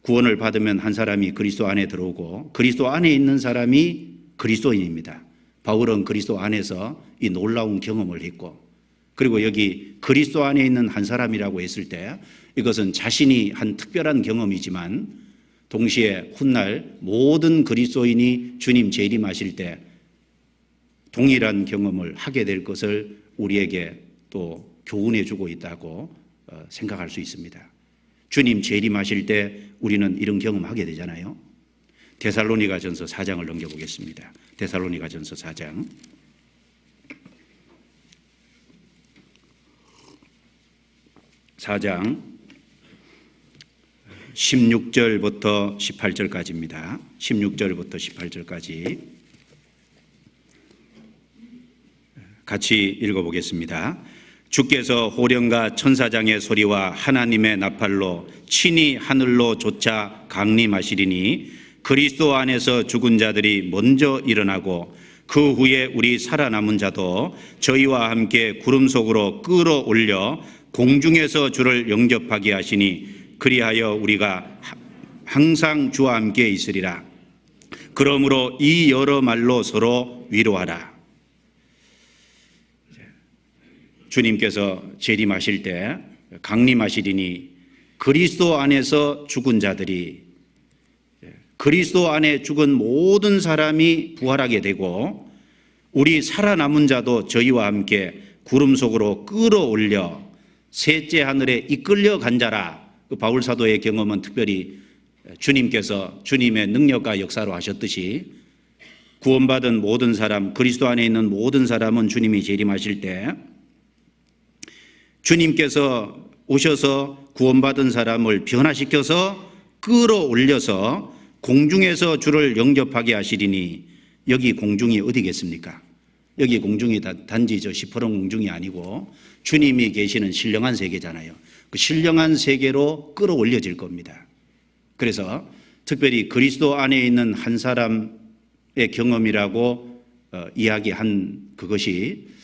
구원을 받으면 한 사람이 그리스도 안에 들어오고 그리스도 안에 있는 사람이 그리스도인입니다. 바울은 그리스도 안에서 이 놀라운 경험을 했고, 그리고 여기 그리스도 안에 있는 한 사람이라고 했을 때 이것은 자신이 한 특별한 경험이지만 동시에 훗날 모든 그리스도인이 주님 재림하실 때 동일한 경험을 하게 될 것을 우리에게 또 교훈해 주고 있다고 생각할 수 있습니다. 주님 재림하실 때 우리는 이런 경험하게 되잖아요. 데살로니가전서 4장을 넘겨보겠습니다. 데살로니가전서 4장 16절부터 18절까지입니다. 16절부터 18절까지 같이 읽어보겠습니다. 주께서 호령과 천사장의 소리와 하나님의 나팔로 친히 하늘로 쫓아 강림하시리니 그리스도 안에서 죽은 자들이 먼저 일어나고 그 후에 우리 살아남은 자도 저희와 함께 구름 속으로 끌어올려 공중에서 주를 영접하게 하시니 그리하여 우리가 항상 주와 함께 있으리라. 그러므로 이 여러 말로 서로 위로하라. 주님께서 재림하실 때 강림하시리니 그리스도 안에서 죽은 자들이, 그리스도 안에 죽은 모든 사람이 부활하게 되고 우리 살아남은 자도 저희와 함께 구름 속으로 끌어올려 셋째 하늘에 이끌려 간 자라. 그 바울 사도의 경험은 특별히 주님께서 주님의 능력과 역사로 하셨듯이 구원받은 모든 사람, 그리스도 안에 있는 모든 사람은 주님이 재림하실 때 주님께서 오셔서 구원받은 사람을 변화시켜서 끌어올려서 공중에서 주를 영접하게 하시리니, 여기 공중이 어디겠습니까? 여기 공중이 단지 저 시퍼런 공중이 아니고 주님이 계시는 신령한 세계잖아요. 그 신령한 세계로 끌어올려질 겁니다. 그래서 특별히 그리스도 안에 있는 한 사람의 경험이라고 이야기한 그것이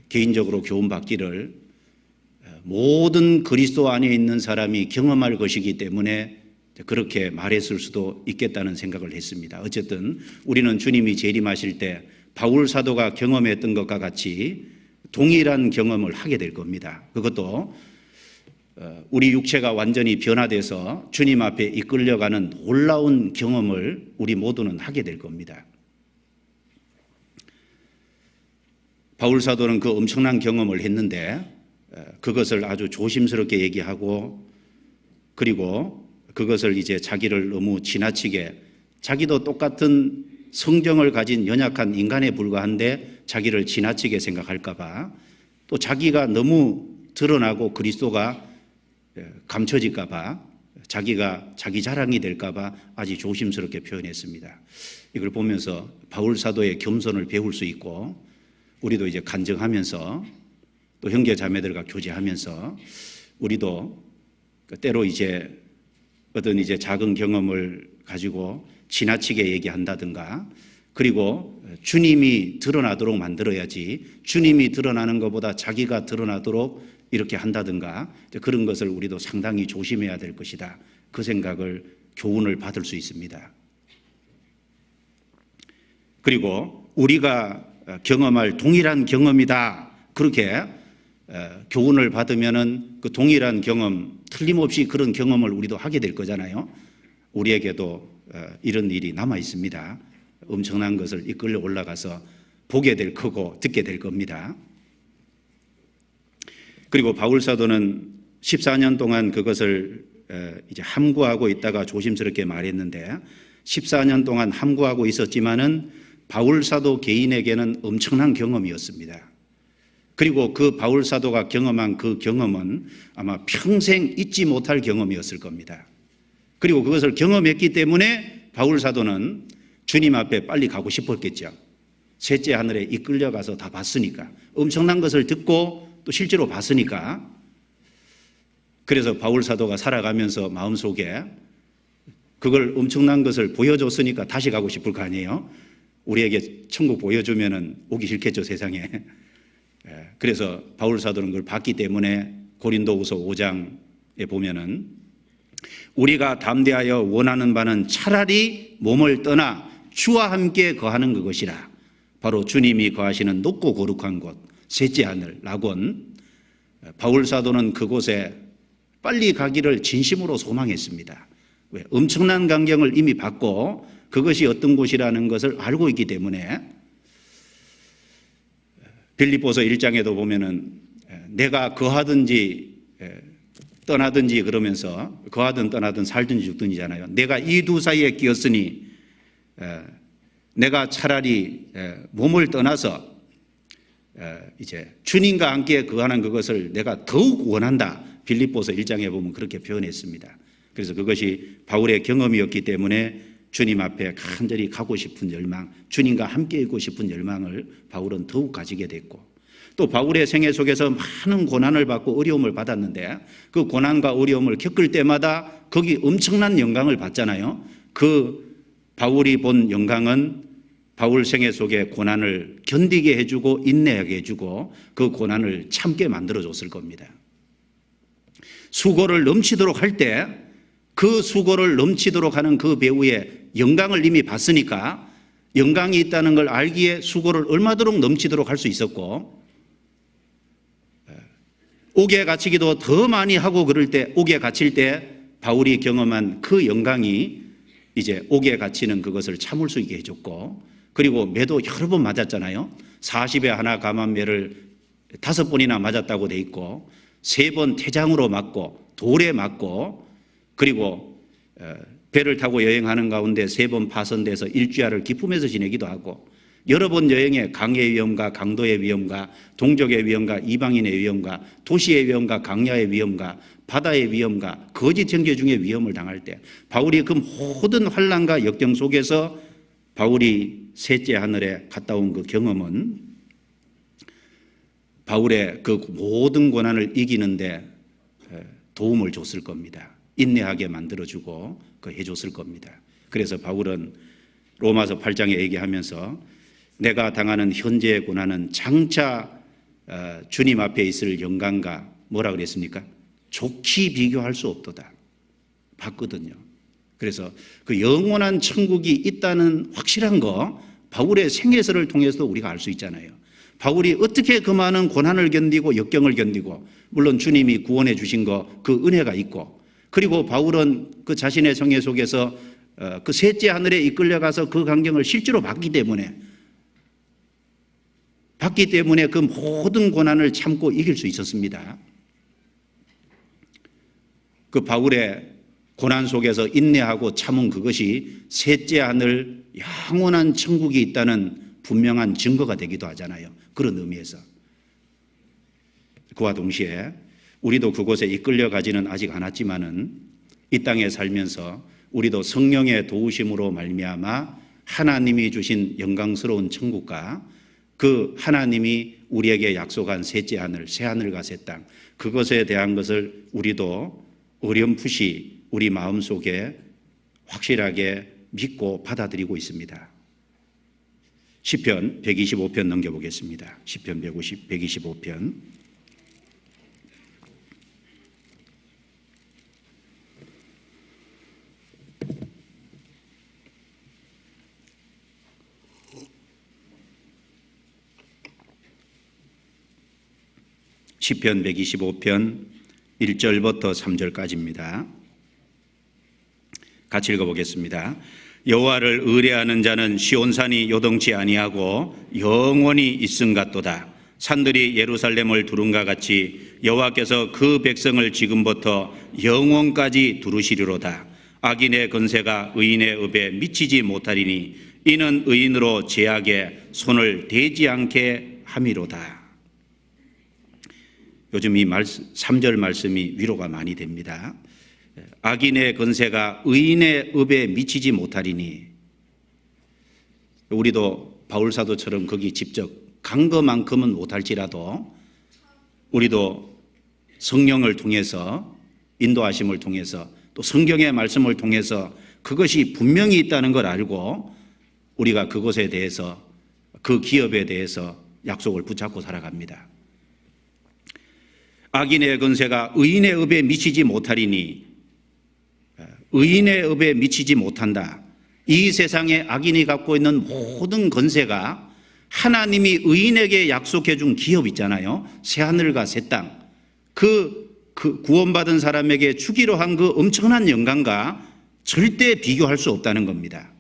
개인적으로 교훈받기를 모든 그리스도 안에 있는 사람이 경험할 것이기 때문에 그렇게 말했을 수도 있겠다는 생각을 했습니다. 어쨌든 우리는 주님이 재림하실 때 바울 사도가 경험했던 것과 같이 동일한 경험을 하게 될 겁니다. 그것도 우리 육체가 완전히 변화돼서 주님 앞에 이끌려가는 놀라운 경험을 우리 모두는 하게 될 겁니다. 바울 사도는 그 엄청난 경험을 했는데 그것을 아주 조심스럽게 얘기하고, 그리고 그것을 이제 자기를 너무 지나치게, 자기도 똑같은 성정을 가진 연약한 인간에 불과한데 자기를 지나치게 생각할까 봐, 또 자기가 너무 드러나고 그리스도가 감춰질까 봐, 자기가 자기 자랑이 될까 봐 아주 조심스럽게 표현했습니다. 이걸 보면서 바울 사도의 겸손을 배울 수 있고, 우리도 이제 간증하면서 또 형제 자매들과 교제하면서 우리도 때로 이제 어떤 이제 작은 경험을 가지고 지나치게 얘기한다든가, 그리고 주님이 드러나도록 만들어야지 주님이 드러나는 것보다 자기가 드러나도록 이렇게 한다든가, 그런 것을 우리도 상당히 조심해야 될 것이다. 그 생각을, 교훈을 받을 수 있습니다. 그리고 우리가 경험할 동일한 경험이다, 그렇게 교훈을 받으면은 그 동일한 경험, 틀림없이 그런 경험을 우리도 하게 될 거잖아요. 우리에게도 이런 일이 남아 있습니다. 엄청난 것을 이끌려 올라가서 보게 될 거고 듣게 될 겁니다. 그리고 바울 사도는 14년 동안 그것을 이제 함구하고 있다가 조심스럽게 말했는데, 14년 동안 함구하고 있었지만은 바울 사도 개인에게는 엄청난 경험이었습니다. 그리고 그 바울 사도가 경험한 그 경험은 아마 평생 잊지 못할 경험이었을 겁니다. 그리고 그것을 경험했기 때문에 바울 사도는 주님 앞에 빨리 가고 싶었겠죠. 셋째 하늘에 이끌려가서 다 봤으니까, 엄청난 것을 듣고 또 실제로 봤으니까. 그래서 바울 사도가 살아가면서 마음속에 그걸 엄청난 것을 보여줬으니까 다시 가고 싶을 거 아니에요. 우리에게 천국 보여주면은 오기 싫겠죠, 세상에. 그래서 바울 사도는 그걸 봤기 때문에 고린도후서 5장에 보면은 우리가 담대하여 원하는 바는 차라리 몸을 떠나 주와 함께 거하는 그것이라. 바로 주님이 거하시는 높고 거룩한 곳, 셋째 하늘, 낙원. 바울 사도는 그곳에 빨리 가기를 진심으로 소망했습니다. 왜? 엄청난 광경을 이미 봤고 그것이 어떤 곳이라는 것을 알고 있기 때문에. 빌립보서 1장에도 보면은 내가 거하든지 떠나든지 그러면서, 거하든 떠나든 살든지 죽든지잖아요. 내가 이 두 사이에 끼었으니 내가 차라리 몸을 떠나서 이제 주님과 함께 거하는 그것을 내가 더욱 원한다. 빌립보서 1장에 보면 그렇게 표현했습니다. 그래서 그것이 바울의 경험이었기 때문에 주님 앞에 간절히 가고 싶은 열망, 주님과 함께 있고 싶은 열망을 바울은 더욱 가지게 됐고, 또 바울의 생애 속에서 많은 고난을 받고 어려움을 받았는데 그 고난과 어려움을 겪을 때마다 거기 엄청난 영광을 받잖아요. 그 바울이 본 영광은 바울 생애 속에 고난을 견디게 해주고 인내하게 해주고 그 고난을 참게 만들어줬을 겁니다. 수고를 넘치도록 할 때 그 수고를 넘치도록 하는 그 배우의 영광을 이미 봤으니까 영광이 있다는 걸 알기에 수고를 얼마도록 넘치도록 할 수 있었고, 옥에 갇히기도 더 많이 하고 그럴 때, 옥에 갇힐 때 바울이 경험한 그 영광이 이제 옥에 갇히는 그것을 참을 수 있게 해줬고, 그리고 매도 여러 번 맞았잖아요. 40에 하나 감한 매를 5번이나 맞았다고 돼 있고, 3번 태장으로 맞고 돌에 맞고, 그리고 배를 타고 여행하는 가운데 3번 파선돼서 일주야를 기품에서 지내기도 하고, 여러 번 여행에 강의 위험과 강도의 위험과 동족의 위험과 이방인의 위험과 도시의 위험과 강야의 위험과 바다의 위험과 거짓 형제 중에 위험을 당할 때, 바울이 그 모든 환난과 역경 속에서 바울이 셋째 하늘에 갔다 온 그 경험은 바울의 그 모든 고난을 이기는데 도움을 줬을 겁니다. 인내하게 만들어주고 해줬을 겁니다. 그래서 바울은 로마서 8장에 얘기하면서 내가 당하는 현재의 고난은 장차 주님 앞에 있을 영광과 뭐라 그랬습니까? 좋게 비교할 수 없도다 봤거든요. 그래서 그 영원한 천국이 있다는 확실한 거 바울의 생애설을 통해서도 우리가 알 수 있잖아요. 바울이 어떻게 그 많은 고난을 견디고 역경을 견디고, 물론 주님이 구원해 주신 거 그 은혜가 있고, 그리고 바울은 그 자신의 성애 속에서 그 셋째 하늘에 이끌려가서 그 광경을 실제로 봤기 때문에 그 모든 고난을 참고 이길 수 있었습니다. 그 바울의 고난 속에서 인내하고 참은 그것이 셋째 하늘 영원한 천국이 있다는 분명한 증거가 되기도 하잖아요. 그런 의미에서. 그와 동시에 우리도 그곳에 이끌려가지는 아직 않았지만은 이 땅에 살면서 우리도 성령의 도우심으로 말미암아 하나님이 주신 영광스러운 천국과 그 하나님이 우리에게 약속한 셋째 하늘, 새 하늘과 새 땅, 그것에 대한 것을 우리도 어렴풋이 우리 마음속에 확실하게 믿고 받아들이고 있습니다. 시편 125편 넘겨보겠습니다. 시편 125편. 시편 125편 1절부터 3절까지입니다. 같이 읽어보겠습니다. 여호와를 의뢰하는 자는 시온산이 요동치 아니하고 영원히 있음 같도다. 산들이 예루살렘을 두른과 같이 여호와께서 그 백성을 지금부터 영원까지 두르시리로다. 악인의 건세가 의인의 업에 미치지 못하리니 이는 의인으로 죄악에 손을 대지 않게 함이로다. 요즘 이 3절 말씀이 위로가 많이 됩니다. 악인의 건세가 의인의 업에 미치지 못하리니, 우리도 바울사도처럼 거기 직접 간 것만큼은 못할지라도 우리도 성령을 통해서, 인도하심을 통해서, 또 성경의 말씀을 통해서 그것이 분명히 있다는 걸 알고 우리가 그것에 대해서, 그 기업에 대해서 약속을 붙잡고 살아갑니다. 악인의 건세가 의인의 업에 미치지 못하리니, 의인의 업에 미치지 못한다. 이 세상에 악인이 갖고 있는 모든 건세가 하나님이 의인에게 약속해 준 기업 있잖아요. 새하늘과 새 땅. 그 구원받은 사람에게 주기로 한 그 엄청난 영광과 절대 비교할 수 없다는 겁니다.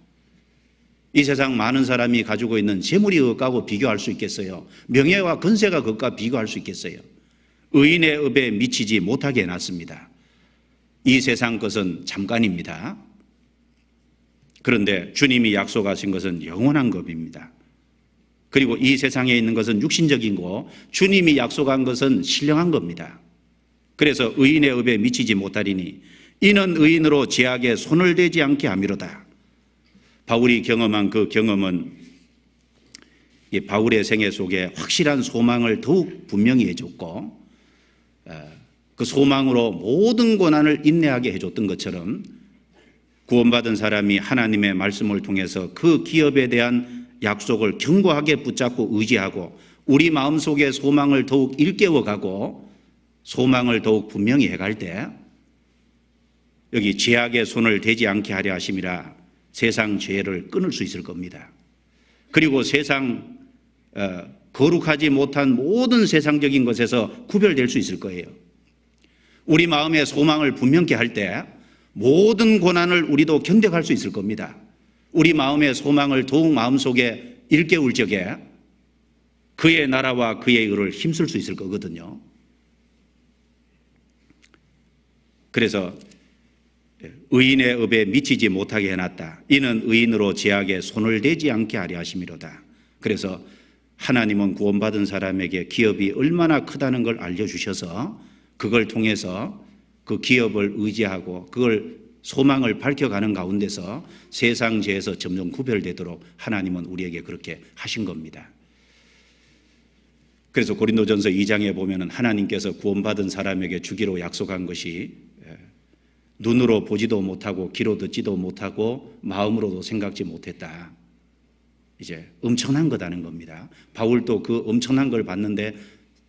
이 세상 많은 사람이 가지고 있는 재물이 그것하고 비교할 수 있겠어요? 명예와 건세가 그것과 비교할 수 있겠어요? 의인의 업에 미치지 못하게 해놨습니다. 이 세상 것은 잠깐입니다. 그런데 주님이 약속하신 것은 영원한 법입니다. 그리고 이 세상에 있는 것은 육신적인 거, 주님이 약속한 것은 신령한 겁니다. 그래서 의인의 업에 미치지 못하리니 이는 의인으로 죄악에 손을 대지 않게 함이로다. 바울이 경험한 그 경험은 이 바울의 생애 속에 확실한 소망을 더욱 분명히 해줬고, 그 소망으로 모든 고난을 인내하게 해줬던 것처럼 구원받은 사람이 하나님의 말씀을 통해서 그 기업에 대한 약속을 견고하게 붙잡고 의지하고 우리 마음속에 소망을 더욱 일깨워가고 소망을 더욱 분명히 해갈 때 여기 죄악의 손을 대지 않게 하려 하심이라 세상 죄를 끊을 수 있을 겁니다. 그리고 세상 거룩하지 못한 모든 세상적인 것에서 구별될 수 있을 거예요. 우리 마음의 소망을 분명케 할 때 모든 고난을 우리도 견뎌갈 수 있을 겁니다. 우리 마음의 소망을 더욱 마음속에 일깨울 적에 그의 나라와 그의 의를 힘쓸 수 있을 거거든요. 그래서 의인의 업에 미치지 못하게 해놨다. 이는 의인으로 죄악에 손을 대지 않게 하려 하심이로다. 그래서 하나님은 구원받은 사람에게 기업이 얼마나 크다는 걸 알려주셔서 그걸 통해서 그 기업을 의지하고 그걸 소망을 밝혀가는 가운데서 세상 죄에서 점점 구별되도록 하나님은 우리에게 그렇게 하신 겁니다. 그래서 고린도전서 2장에 보면은 하나님께서 구원받은 사람에게 주기로 약속한 것이 눈으로 보지도 못하고 귀로 듣지도 못하고 마음으로도 생각지 못했다. 이제 엄청난 거다는 겁니다. 바울도 그 엄청난 걸 봤는데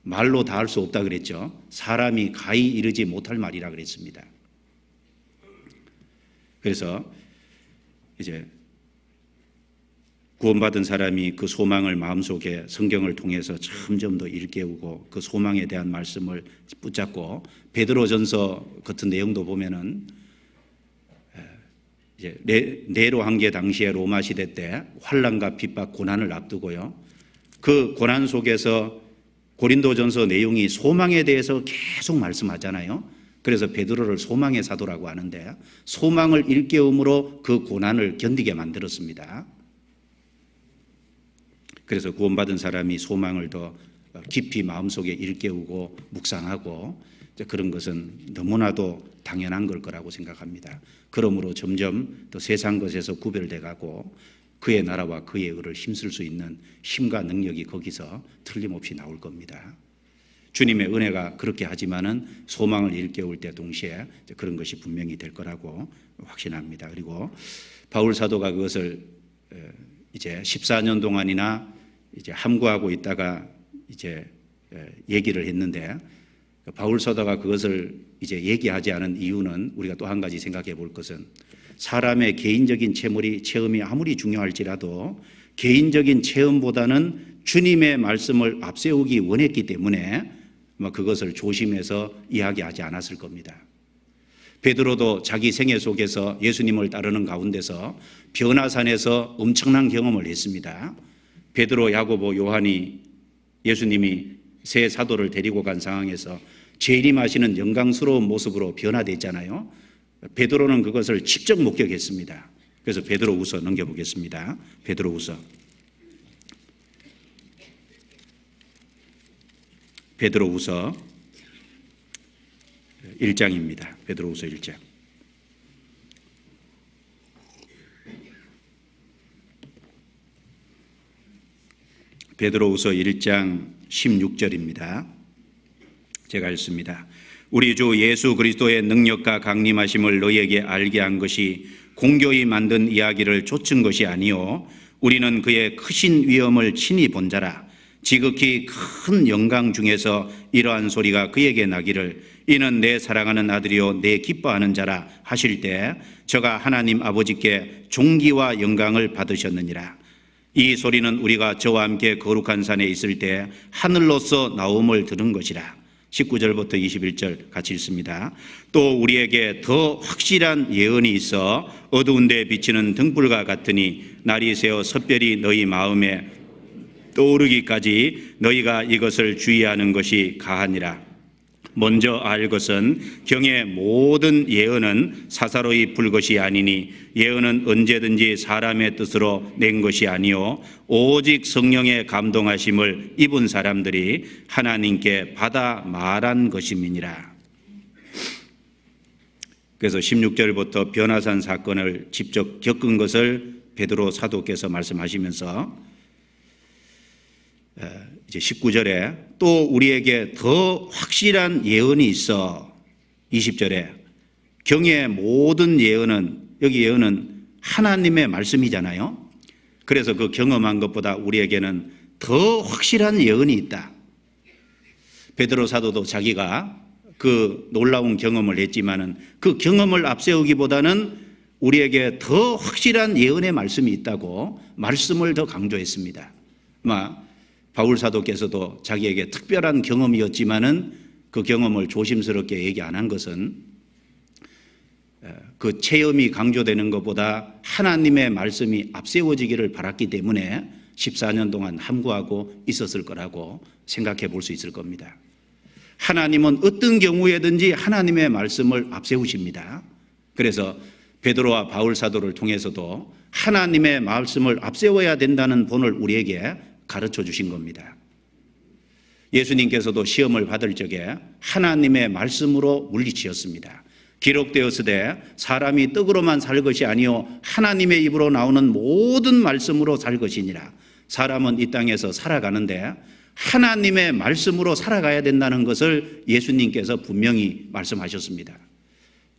말로 다 할 수 없다 그랬죠. 사람이 가히 이르지 못할 말이라 그랬습니다. 그래서 이제 구원받은 사람이 그 소망을 마음속에 성경을 통해서 점점 더 일깨우고 그 소망에 대한 말씀을 붙잡고 베드로전서 같은 내용도 보면은 이제 네로 황제 당시에 로마 시대 때 환난과 핍박 고난을 앞두고요. 그 고난 속에서 고린도전서 내용이 소망에 대해서 계속 말씀하잖아요. 그래서 베드로를 소망의 사도라고 하는데 소망을 일깨움으로 그 고난을 견디게 만들었습니다. 그래서 구원받은 사람이 소망을 더 깊이 마음속에 일깨우고 묵상하고 그런 것은 너무나도 당연한 걸 거라고 생각합니다. 그러므로 점점 더 세상 것에서 구별돼 가고 그의 나라와 그의 의를 힘쓸 수 있는 힘과 능력이 거기서 틀림없이 나올 겁니다. 주님의 은혜가 그렇게 하지만은 소망을 일깨울 때 동시에 그런 것이 분명히 될 거라고 확신합니다. 그리고 바울 사도가 그것을 이제 14년 동안이나 이제 함구하고 있다가 이제 얘기를 했는데 바울 사도가 그것을 이제 얘기하지 않은 이유는 우리가 또 한 가지 생각해 볼 것은 사람의 개인적인 체험이 아무리 중요할지라도 개인적인 체험보다는 주님의 말씀을 앞세우기 원했기 때문에 그것을 조심해서 이야기하지 않았을 겁니다. 베드로도 자기 생애 속에서 예수님을 따르는 가운데서 변화산에서 엄청난 경험을 했습니다. 베드로, 야고보, 요한이 예수님이 새 사도를 데리고 간 상황에서 재림하시는 영광스러운 모습으로 변화됐잖아요. 베드로는 그것을 직접 목격했습니다. 그래서 베드로후서 넘겨보겠습니다. 베드로후서 1장입니다. 베드로후서 1장. 베드로후서 1장 16절입니다. 제가 읽습니다. 우리 주 예수 그리스도의 능력과 강림하심을 너희에게 알게 한 것이 공교히 만든 이야기를 좇은 것이 아니요 우리는 그의 크신 위엄을 친히 본 자라. 지극히 큰 영광 중에서 이러한 소리가 그에게 나기를 이는 내 사랑하는 아들이요 내 기뻐하는 자라 하실 때 저가 하나님 아버지께 존귀와 영광을 받으셨느니라. 이 소리는 우리가 저와 함께 거룩한 산에 있을 때 하늘로서 나옴을 들은 것이라. 19절부터 21절 같이 읽습니다. 또 우리에게 더 확실한 예언이 있어 어두운 데 비치는 등불과 같으니 날이 새어 샛별이 너희 마음에 떠오르기까지 너희가 이것을 주의하는 것이 가하니라. 먼저 알 것은 경의 모든 예언은 사사로이 불 것이 아니니 예언은 언제든지 사람의 뜻으로 낸 것이 아니요 오직 성령의 감동하심을 입은 사람들이 하나님께 받아 말한 것임이니라. 그래서 16절부터 변화산 사건을 직접 겪은 것을 베드로 사도께서 말씀하시면서 이제 19절에 또 우리에게 더 확실한 예언이 있어 20절에 경의 모든 예언은 여기 예언은 하나님의 말씀이잖아요. 그래서 그 경험한 것보다 우리에게는 더 확실한 예언이 있다. 베드로 사도도 자기가 그 놀라운 경험을 했지만은 그 경험을 앞세우기보다는 우리에게 더 확실한 예언의 말씀이 있다고 말씀을 더 강조했습니다. 바울 사도께서도 자기에게 특별한 경험이었지만은 그 경험을 조심스럽게 얘기 안 한 것은 그 체험이 강조되는 것보다 하나님의 말씀이 앞세워지기를 바랐기 때문에 14년 동안 함구하고 있었을 거라고 생각해 볼 수 있을 겁니다. 하나님은 어떤 경우에든지 하나님의 말씀을 앞세우십니다. 그래서 베드로와 바울 사도를 통해서도 하나님의 말씀을 앞세워야 된다는 본을 우리에게 가르쳐 주신 겁니다. 예수님께서도 시험을 받을 적에 하나님의 말씀으로 물리치셨습니다. 기록되었으되 사람이 떡으로만 살 것이 아니요 하나님의 입으로 나오는 모든 말씀으로 살 것이니라. 사람은 이 땅에서 살아가는데 하나님의 말씀으로 살아가야 된다는 것을 예수님께서 분명히 말씀하셨습니다.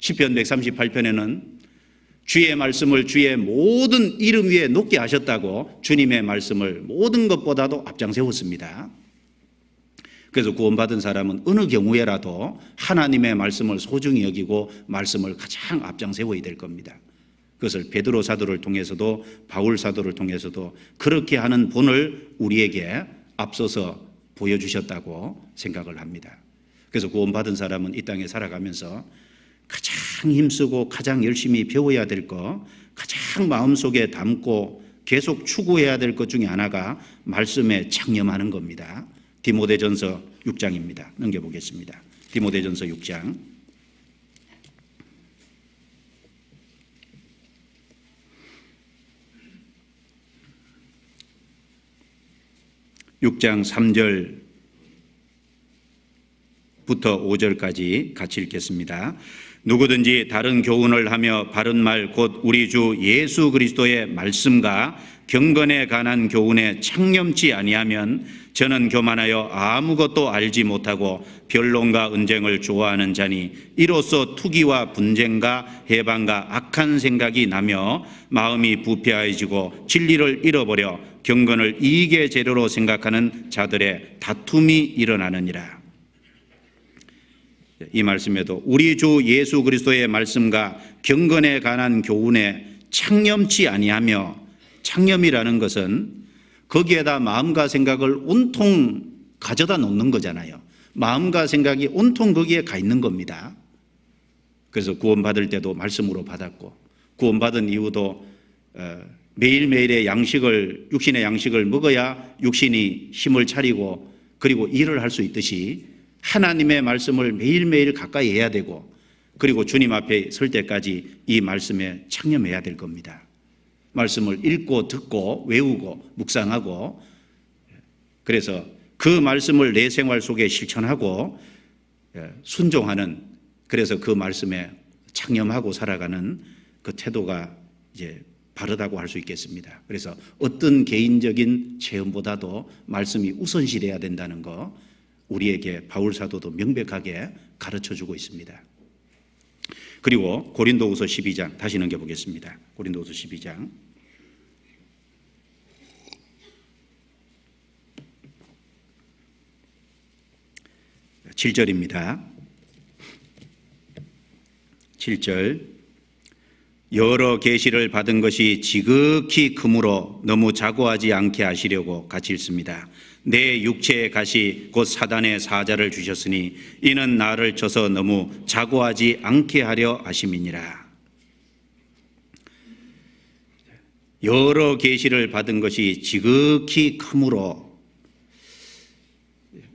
시편 138편에는 주의 말씀을 주의 모든 이름 위에 높게 하셨다고 주님의 말씀을 모든 것보다도 앞장세웠습니다. 그래서 구원받은 사람은 어느 경우에라도 하나님의 말씀을 소중히 여기고 말씀을 가장 앞장세워야 될 겁니다. 그것을 베드로 사도를 통해서도 바울 사도를 통해서도 그렇게 하는 본을 우리에게 앞서서 보여주셨다고 생각을 합니다. 그래서 구원받은 사람은 이 땅에 살아가면서 가장 힘쓰고 가장 열심히 배워야 될 것, 가장 마음속에 담고 계속 추구해야 될 것 중에 하나가 말씀에 창념하는 겁니다. 디모데전서 6장입니다. 넘겨보겠습니다. 디모데전서 6장. 6장 3절부터 5절까지 같이 읽겠습니다. 누구든지 다른 교훈을 하며 바른 말 곧 우리 주 예수 그리스도의 말씀과 경건에 관한 교훈에 창념치 아니하면 저는 교만하여 아무것도 알지 못하고 변론과 언쟁을 좋아하는 자니 이로써 투기와 분쟁과 해방과 악한 생각이 나며 마음이 부패하여지고 진리를 잃어버려 경건을 이익의 재료로 생각하는 자들의 다툼이 일어나느니라. 이 말씀에도 우리 주 예수 그리스도의 말씀과 경건에 관한 교훈에 창념치 아니하며, 창념이라는 것은 거기에다 마음과 생각을 온통 가져다 놓는 거잖아요. 마음과 생각이 온통 거기에 가 있는 겁니다. 그래서 구원받을 때도 말씀으로 받았고, 구원받은 이후도 매일매일의 양식을, 육신의 양식을 먹어야 육신이 힘을 차리고 그리고 일을 할 수 있듯이 하나님의 말씀을 매일매일 가까이 해야 되고, 그리고 주님 앞에 설 때까지 이 말씀에 창념해야 될 겁니다. 말씀을 읽고 듣고 외우고 묵상하고, 그래서 그 말씀을 내 생활 속에 실천하고 순종하는, 그래서 그 말씀에 창념하고 살아가는 그 태도가 이제 바르다고 할 수 있겠습니다. 그래서 어떤 개인적인 체험보다도 말씀이 우선시돼야 된다는 거 우리에게 바울 사도도 명백하게 가르쳐주고 있습니다. 그리고 고린도후서 12장 다시 넘겨보겠습니다. 고린도후서 12장 7절입니다. 7절 여러 계시를 받은 것이 지극히 크므로 너무 자고하지 않게 하시려고 같이 읽습니다. 내 육체의 가시 곧 사단의 사자를 주셨으니 이는 나를 쳐서 너무 자고하지 않게 하려 하심이니라. 여러 계시를 받은 것이 지극히 크므로,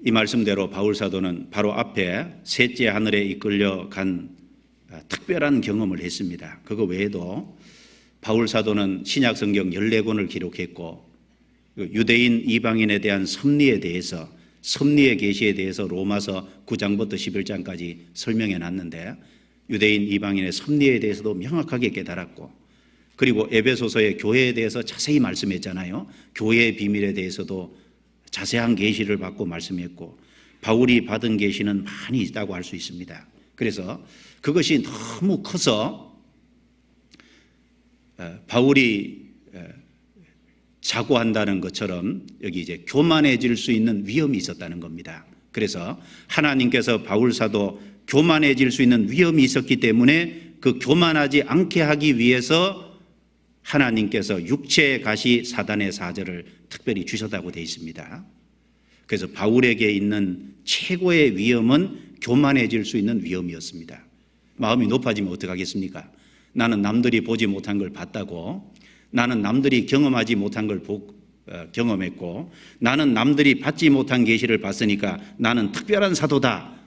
이 말씀대로 바울 사도는 바로 앞에 셋째 하늘에 이끌려 간 특별한 경험을 했습니다. 그거 외에도 바울 사도는 신약 성경 14권을 기록했고, 유대인 이방인에 대한 섭리에 대해서, 섭리의 계시에 대해서 로마서 9장부터 11장까지 설명해 놨는데, 유대인 이방인의 섭리에 대해서도 명확하게 깨달았고, 그리고 에베소서의 교회에 대해서 자세히 말씀했잖아요. 교회의 비밀에 대해서도 자세한 계시를 받고 말씀했고, 바울이 받은 계시는 많이 있다고 할 수 있습니다. 그래서 그것이 너무 커서 바울이 자고한다는 것처럼 여기 이제 교만해질 수 있는 위험이 있었다는 겁니다. 그래서 하나님께서 바울 사도 교만해질 수 있는 위험이 있었기 때문에 그 교만하지 않게 하기 위해서 하나님께서 육체의 가시 사단의 사자를 특별히 주셨다고 되어 있습니다. 그래서 바울에게 있는 최고의 위험은 교만해질 수 있는 위험이었습니다. 마음이 높아지면 어떡하겠습니까? 나는 남들이 보지 못한 걸 봤다고, 나는 남들이 경험하지 못한 걸 경험했고, 나는 남들이 받지 못한 계시를 봤으니까 나는 특별한 사도다,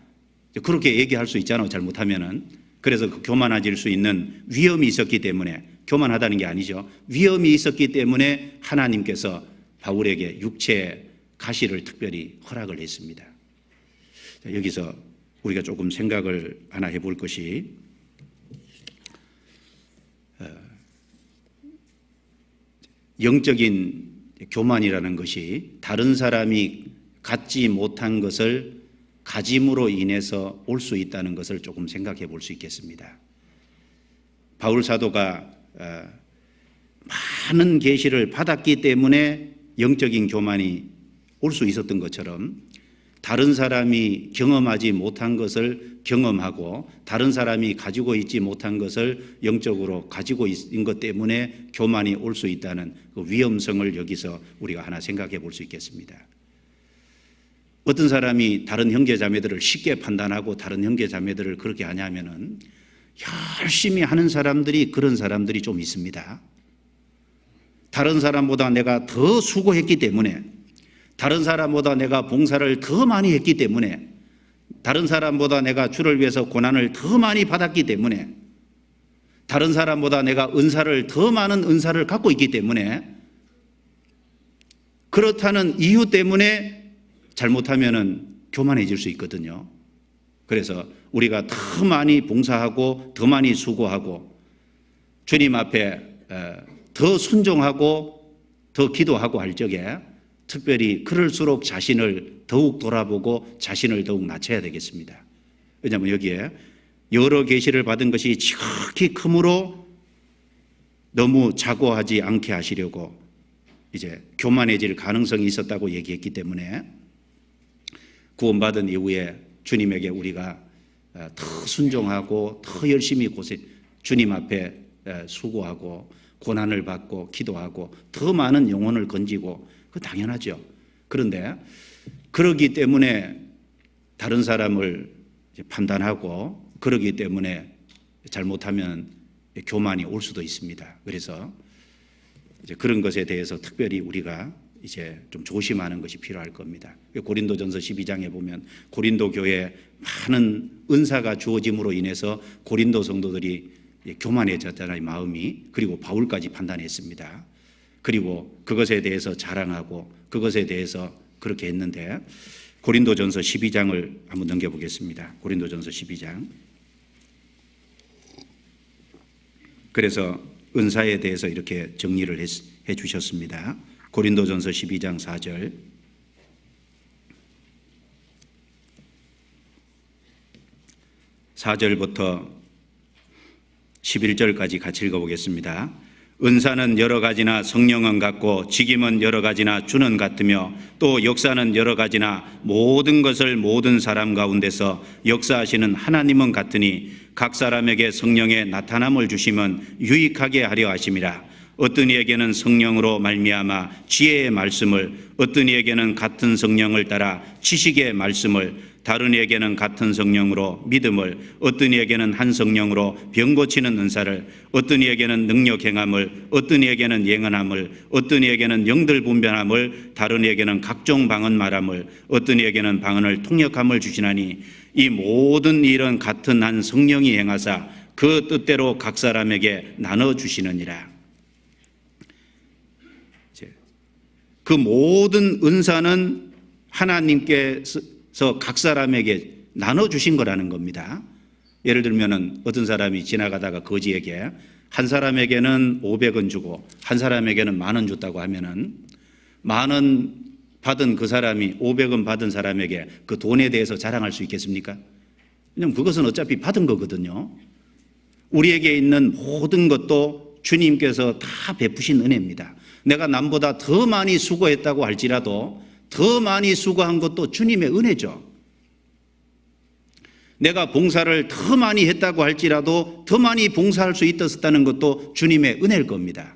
그렇게 얘기할 수 있잖아요, 잘못하면은. 그래서 그 교만해질 수 있는 위험이 있었기 때문에, 교만하다는 게 아니죠, 위험이 있었기 때문에 하나님께서 바울에게 육체의 가시를 특별히 허락을 했습니다. 여기서 우리가 조금 생각을 하나 해볼 것이, 영적인 교만이라는 것이 다른 사람이 갖지 못한 것을 가짐으로 인해서 올 수 있다는 것을 조금 생각해 볼 수 있겠습니다. 바울 사도가 많은 계시를 받았기 때문에 영적인 교만이 올 수 있었던 것처럼, 다른 사람이 경험하지 못한 것을 경험하고 다른 사람이 가지고 있지 못한 것을 영적으로 가지고 있는 것 때문에 교만이 올 수 있다는 그 위험성을 여기서 우리가 하나 생각해 볼 수 있겠습니다. 어떤 사람이 다른 형제 자매들을 쉽게 판단하고 다른 형제 자매들을 그렇게 하냐면은, 열심히 하는 사람들이, 그런 사람들이 좀 있습니다. 다른 사람보다 내가 더 수고했기 때문에, 다른 사람보다 내가 봉사를 더 많이 했기 때문에, 다른 사람보다 내가 주를 위해서 고난을 더 많이 받았기 때문에, 다른 사람보다 내가 더 많은 은사를 갖고 있기 때문에, 그렇다는 이유 때문에 잘못하면은 교만해질 수 있거든요. 그래서 우리가 더 많이 봉사하고 더 많이 수고하고 주님 앞에 더 순종하고 더 기도하고 할 적에, 특별히 그럴수록 자신을 더욱 돌아보고 자신을 더욱 낮춰야 되겠습니다. 왜냐하면 여기에 여러 계시를 받은 것이 지극히 크므로 너무 자고하지 않게 하시려고 이제 교만해질 가능성이 있었다고 얘기했기 때문에, 구원받은 이후에 주님에게 우리가 더 순종하고 더 열심히 주님 앞에 수고하고 고난을 받고 기도하고 더 많은 영혼을 건지고, 그거 당연하죠. 그런데 그러기 때문에 다른 사람을 판단하고, 그러기 때문에 잘못하면 교만이 올 수도 있습니다. 그래서 이제 그런 것에 대해서 특별히 우리가 이제 좀 조심하는 것이 필요할 겁니다. 고린도전서 12장에 보면 고린도 교회에 많은 은사가 주어짐으로 인해서 고린도 성도들이 교만해졌잖아요, 마음이. 그리고 바울까지 판단했습니다. 그리고 그것에 대해서 자랑하고 그것에 대해서 그렇게 했는데, 고린도전서 12장을 한번 넘겨보겠습니다. 고린도전서 12장. 그래서 은사에 대해서 이렇게 정리를 해 주셨습니다. 고린도전서 12장 4절. (4절부터) 11절까지 같이 읽어보겠습니다. 은사는 여러 가지나 성령은 같고, 직임은 여러 가지나 주는 같으며, 또 역사는 여러 가지나 모든 것을 모든 사람 가운데서 역사하시는 하나님은 같으니, 각 사람에게 성령의 나타남을 주심은 유익하게 하려 하심이라. 어떤 이에게는 성령으로 말미암아 지혜의 말씀을, 어떤 이에게는 같은 성령을 따라 지식의 말씀을, 다른 이에게는 같은 성령으로 믿음을, 어떤 이에게는 한 성령으로 병 고치는 은사를, 어떤 이에게는 능력 행함을, 어떤 이에게는 예언함을, 어떤 이에게는 영들 분별함을, 다른 이에게는 각종 방언 말함을, 어떤 이에게는 방언을 통역함을 주시나니, 이 모든 일은 같은 한 성령이 행하사 그 뜻대로 각 사람에게 나눠 주시느니라. 그 모든 은사는 하나님께서 각 사람에게 나눠주신 거라는 겁니다. 예를 들면 어떤 사람이 지나가다가 거지에게 한 사람에게는 500원 주고 한 사람에게는 10,000원 줬다고 하면은, 10,000원 받은 그 사람이 500원 받은 사람에게 그 돈에 대해서 자랑할 수 있겠습니까? 왜냐하면 그것은 어차피 받은 거거든요. 우리에게 있는 모든 것도 주님께서 다 베푸신 은혜입니다. 내가 남보다 더 많이 수고했다고 할지라도 더 많이 수고한 것도 주님의 은혜죠. 내가 봉사를 더 많이 했다고 할지라도 더 많이 봉사할 수 있었다는 것도 주님의 은혜일 겁니다.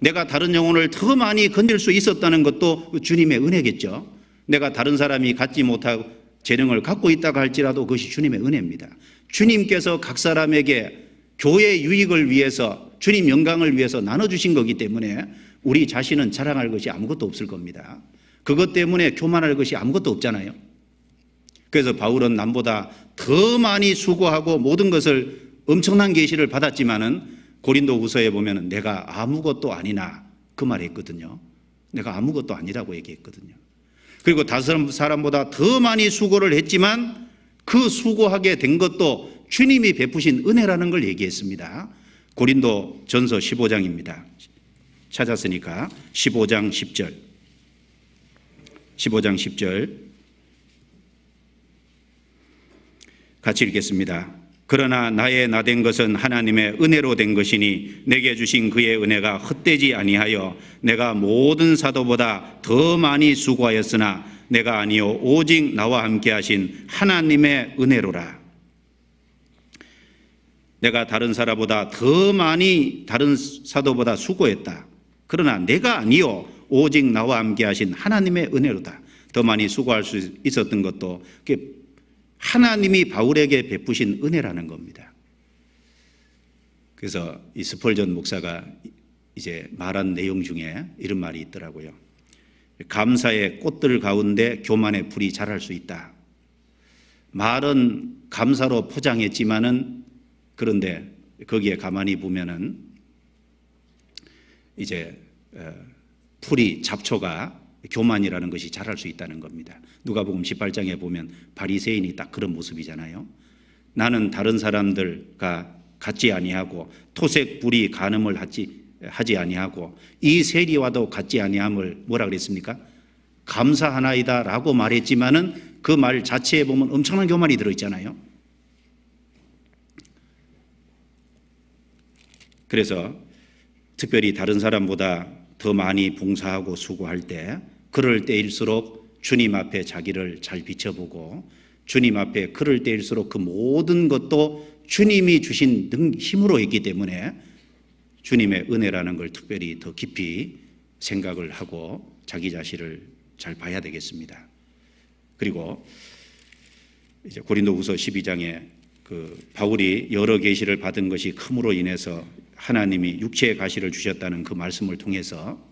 내가 다른 영혼을 더 많이 건질 수 있었다는 것도 주님의 은혜겠죠. 내가 다른 사람이 갖지 못하고 재능을 갖고 있다고 할지라도 그것이 주님의 은혜입니다. 주님께서 각 사람에게 교회 유익을 위해서, 주님 영광을 위해서 나눠주신 거기 때문에 우리 자신은 자랑할 것이 아무것도 없을 겁니다. 그것 때문에 교만할 것이 아무것도 없잖아요. 그래서 바울은 남보다 더 많이 수고하고 모든 것을 엄청난 계시를 받았지만은 고린도 후서에 보면 내가 아무것도 아니나 그 말 했거든요. 내가 아무것도 아니라고 얘기했거든요. 그리고 다른 사람보다 더 많이 수고를 했지만 그 수고하게 된 것도 주님이 베푸신 은혜라는 걸 얘기했습니다. 고린도 전서 15장입니다. 찾았으니까 15장 10절. 15장 10절 같이 읽겠습니다. 그러나 나의 나된 것은 하나님의 은혜로 된 것이니 내게 주신 그의 은혜가 헛되지 아니하여 내가 모든 사도보다 더 많이 수고하였으나 내가 아니요 오직 나와 함께 하신 하나님의 은혜로라. 내가 다른 사람보다 더 많이 다른 사도보다 수고했다. 그러나 내가 아니요 오직 나와 함께 하신 하나님의 은혜로다. 더 많이 수고할 수 있었던 것도 하나님이 바울에게 베푸신 은혜라는 겁니다. 그래서 이 스펄전 목사가 이제 말한 내용 중에 이런 말이 있더라고요. 감사의 꽃들 가운데 교만의 풀이 자랄 수 있다. 말은 감사로 포장했지만은 그런데 거기에 가만히 보면은 이제 풀이 잡초가 교만이라는 것이 자랄 수 있다는 겁니다. 누가복음 18장에 보면 바리새인이 딱 그런 모습이잖아요. 나는 다른 사람들과 같지 아니하고 토색 불이 간음을 하지 아니하고 이 세리와도 같지 아니함을 뭐라 그랬습니까? 감사하나이다 라고 말했지만은 그 말 자체에 보면 엄청난 교만이 들어있잖아요. 그래서 특별히 다른 사람보다 더 많이 봉사하고 수고할 때 그럴 때일수록 주님 앞에 자기를 잘 비춰보고 주님 앞에 그럴 때일수록 그 모든 것도 주님이 주신 힘으로 했기 때문에 주님의 은혜라는 걸 특별히 더 깊이 생각을 하고 자기 자신을 잘 봐야 되겠습니다. 그리고 이제 고린도후서 12장에 그 바울이 여러 계시를 받은 것이 큼으로 인해서 하나님이 육체의 가시를 주셨다는 그 말씀을 통해서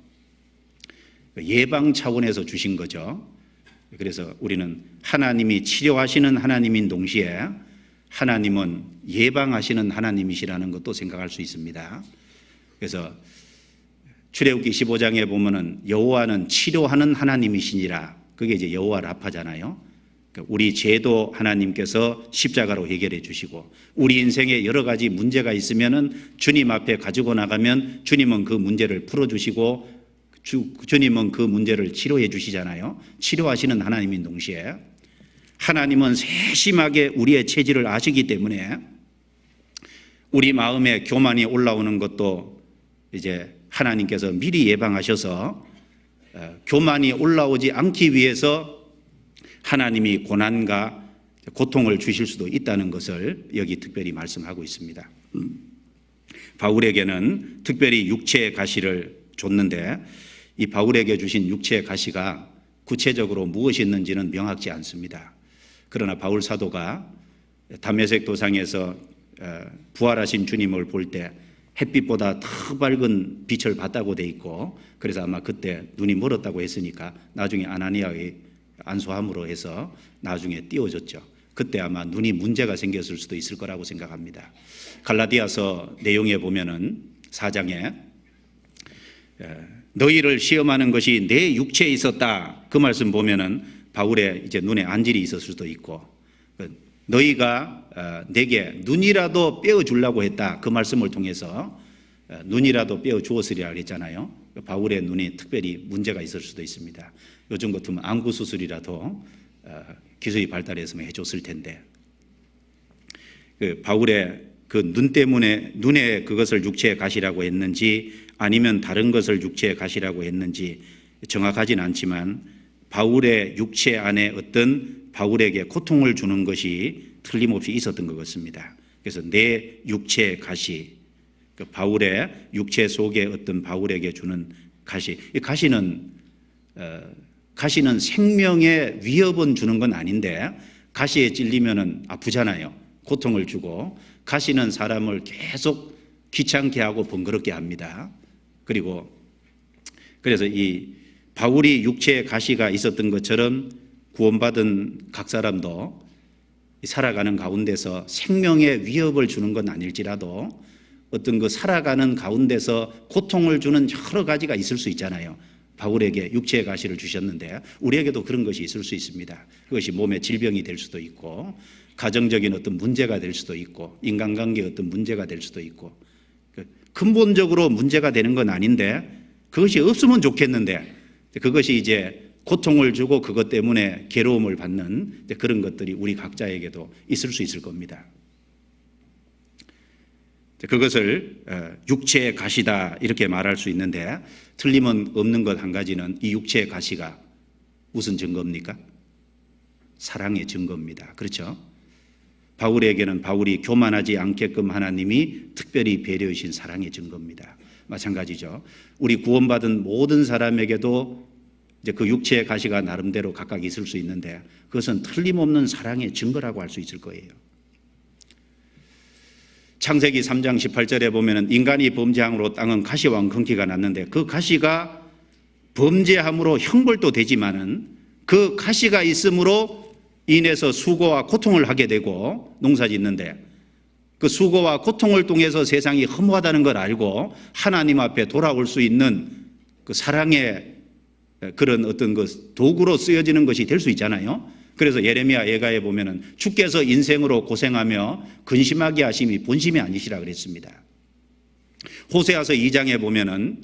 예방 차원에서 주신 거죠. 그래서 우리는 하나님이 치료하시는 하나님인 동시에 하나님은 예방하시는 하나님이시라는 것도 생각할 수 있습니다. 그래서 출애굽기 15장에 보면은 여호와는 치료하는 하나님이시니라. 그게 이제 여호와 라파잖아요. 우리 죄도 하나님께서 십자가로 해결해 주시고 우리 인생에 여러 가지 문제가 있으면은 주님 앞에 가지고 나가면 주님은 그 문제를 풀어 주시고 주님은 그 문제를 치료해 주시잖아요. 치료하시는 하나님인 동시에 하나님은 세심하게 우리의 체질을 아시기 때문에 우리 마음에 교만이 올라오는 것도 이제 하나님께서 미리 예방하셔서 교만이 올라오지 않기 위해서 하나님이 고난과 고통을 주실 수도 있다는 것을 여기 특별히 말씀하고 있습니다. 바울에게는 특별히 육체의 가시를 줬는데 이 바울에게 주신 육체의 가시가 구체적으로 무엇이었는지는 명확지 않습니다. 그러나 바울 사도가 다메섹 도상에서 부활하신 주님을 볼 때 햇빛보다 더 밝은 빛을 봤다고 돼 있고 그래서 아마 그때 눈이 멀었다고 했으니까 나중에 아나니아의 안수함으로 해서 나중에 띄워졌죠. 그때 아마 눈이 문제가 생겼을 수도 있을 거라고 생각합니다. 갈라디아서 내용에 보면은 4장에 너희를 시험하는 것이 내 육체에 있었다. 그 말씀 보면은 바울의 이제 눈에 안질이 있었을 수도 있고 너희가 내게 눈이라도 빼어 주려고 했다. 그 말씀을 통해서 눈이라도 빼어 주었으리라 그랬잖아요. 바울의 눈이 특별히 문제가 있을 수도 있습니다. 요즘 같으면 안구 수술이라도 기술이 발달했으면 해줬을 텐데 바울의 그 눈 때문에 눈에 그것을 육체의 가시라고 했는지 아니면 다른 것을 육체의 가시라고 했는지 정확하진 않지만 바울의 육체 안에 어떤 바울에게 고통을 주는 것이 틀림없이 있었던 것 같습니다. 그래서 내 육체의 가시, 바울의 육체 속에 어떤 바울에게 주는 가시, 이 가시는 가시는 생명에 위협은 주는 건 아닌데 가시에 찔리면은 아프잖아요. 고통을 주고 가시는 사람을 계속 귀찮게 하고 번거롭게 합니다. 그래서 이 바울이 육체에 가시가 있었던 것처럼 구원받은 각 사람도 살아가는 가운데서 생명에 위협을 주는 건 아닐지라도 어떤 그 살아가는 가운데서 고통을 주는 여러 가지가 있을 수 있잖아요. 바울에게 육체의 가시를 주셨는데 우리에게도 그런 것이 있을 수 있습니다. 그것이 몸의 질병이 될 수도 있고 가정적인 어떤 문제가 될 수도 있고 인간관계의 어떤 문제가 될 수도 있고 근본적으로 문제가 되는 건 아닌데 그것이 없으면 좋겠는데 그것이 이제 고통을 주고 그것 때문에 괴로움을 받는 그런 것들이 우리 각자에게도 있을 수 있을 겁니다. 그것을 육체의 가시다 이렇게 말할 수 있는데 틀림은 없는 것 한 가지는 이 육체의 가시가 무슨 증거입니까? 사랑의 증거입니다. 그렇죠? 바울에게는 바울이 교만하지 않게끔 하나님이 특별히 배려해 주신 사랑의 증거입니다. 마찬가지죠. 우리 구원받은 모든 사람에게도 이제 그 육체의 가시가 나름대로 각각 있을 수 있는데 그것은 틀림없는 사랑의 증거라고 할 수 있을 거예요. 창세기 3장 18절에 보면은 인간이 범죄함으로 땅은 가시와 엉겅퀴가 났는데 그 가시가 범죄함으로 형벌도 되지만은 그 가시가 있음으로 인해서 수고와 고통을 하게 되고 농사 짓는데 그 수고와 고통을 통해서 세상이 허무하다는 걸 알고 하나님 앞에 돌아올 수 있는 그 사랑의 그런 어떤 그 도구로 쓰여지는 것이 될 수 있잖아요. 그래서 예레미야 예가에 보면은 주께서 인생으로 고생하며 근심하게 하심이 본심이 아니시라 그랬습니다. 호세아서 2장에 보면은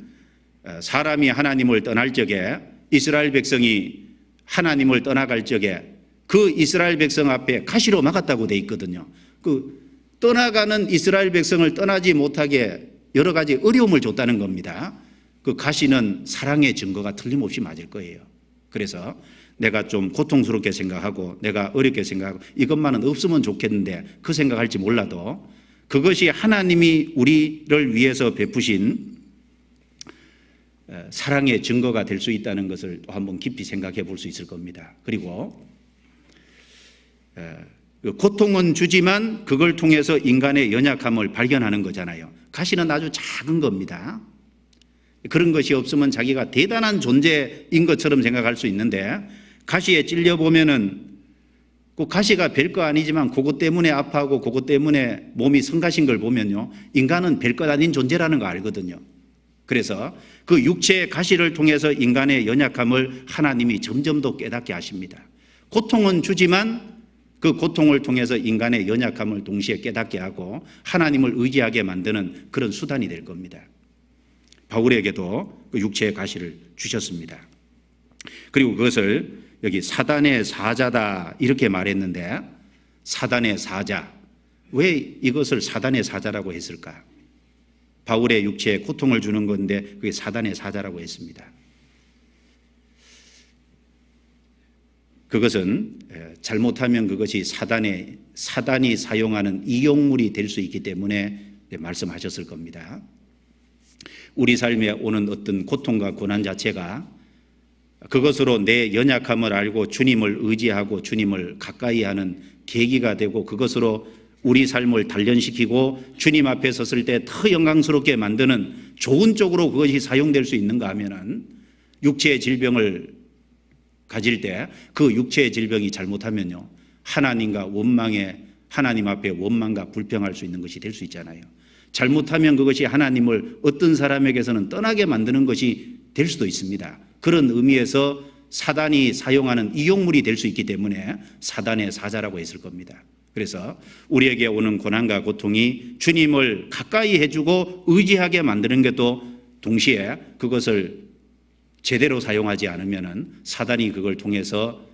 사람이 하나님을 떠날 적에 이스라엘 백성이 하나님을 떠나갈 적에 그 이스라엘 백성 앞에 가시로 막았다고 돼 있거든요. 그 떠나가는 이스라엘 백성을 떠나지 못하게 여러 가지 어려움을 줬다는 겁니다. 그 가시는 사랑의 증거가 틀림없이 맞을 거예요. 그래서 내가 좀 고통스럽게 생각하고 내가 어렵게 생각하고 이것만은 없으면 좋겠는데 그 생각할지 몰라도 그것이 하나님이 우리를 위해서 베푸신 사랑의 증거가 될 수 있다는 것을 한번 깊이 생각해 볼 수 있을 겁니다. 그리고 고통은 주지만 그걸 통해서 인간의 연약함을 발견하는 거잖아요. 가시는 아주 작은 겁니다. 그런 것이 없으면 자기가 대단한 존재인 것처럼 생각할 수 있는데 가시에 찔려보면은 그 가시가 별거 아니지만 그것 때문에 아파하고 그것 때문에 몸이 성가신 걸 보면요 인간은 별것 아닌 존재라는 거 알거든요. 그래서 그 육체의 가시를 통해서 인간의 연약함을 하나님이 점점 더 깨닫게 하십니다. 고통은 주지만 그 고통을 통해서 인간의 연약함을 동시에 깨닫게 하고 하나님을 의지하게 만드는 그런 수단이 될 겁니다. 바울에게도 그 육체의 가시를 주셨습니다. 그리고 그것을 여기 사단의 사자다 이렇게 말했는데 사단의 사자, 왜 이것을 사단의 사자라고 했을까? 바울의 육체에 고통을 주는 건데 그게 사단의 사자라고 했습니다. 그것은 잘못하면 그것이 사단이 사용하는 이용물이 될 수 있기 때문에 말씀하셨을 겁니다. 우리 삶에 오는 어떤 고통과 고난 자체가 그것으로 내 연약함을 알고 주님을 의지하고 주님을 가까이 하는 계기가 되고 그것으로 우리 삶을 단련시키고 주님 앞에 섰을 때 더 영광스럽게 만드는 좋은 쪽으로 그것이 사용될 수 있는가 하면은 육체의 질병을 가질 때 그 육체의 질병이 잘못하면요 하나님과 원망에 하나님 앞에 원망과 불평할 수 있는 것이 될 수 있잖아요. 잘못하면 그것이 하나님을 어떤 사람에게서는 떠나게 만드는 것이 될 수도 있습니다. 그런 의미에서 사단이 사용하는 이용물이 될 수 있기 때문에 사단의 사자라고 했을 겁니다. 그래서 우리에게 오는 고난과 고통이 주님을 가까이 해주고 의지하게 만드는 것도 동시에 그것을 제대로 사용하지 않으면은 사단이 그걸 통해서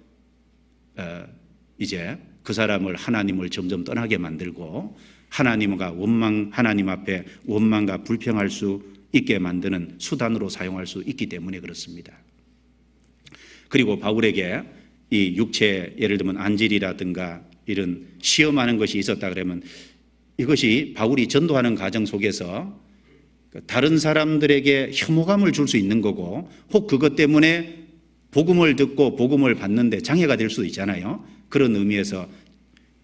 이제 그 사람을 하나님을 점점 떠나게 만들고 하나님 앞에 원망과 불평할 수 있게 만드는 수단으로 사용할 수 있기 때문에 그렇습니다. 그리고 바울에게 이 육체 예를 들면 안질이라든가 이런 시험하는 것이 있었다 그러면 이것이 바울이 전도하는 과정 속에서 다른 사람들에게 혐오감을 줄 수 있는 거고 혹 그것 때문에 복음을 듣고 복음을 받는데 장애가 될 수도 있잖아요. 그런 의미에서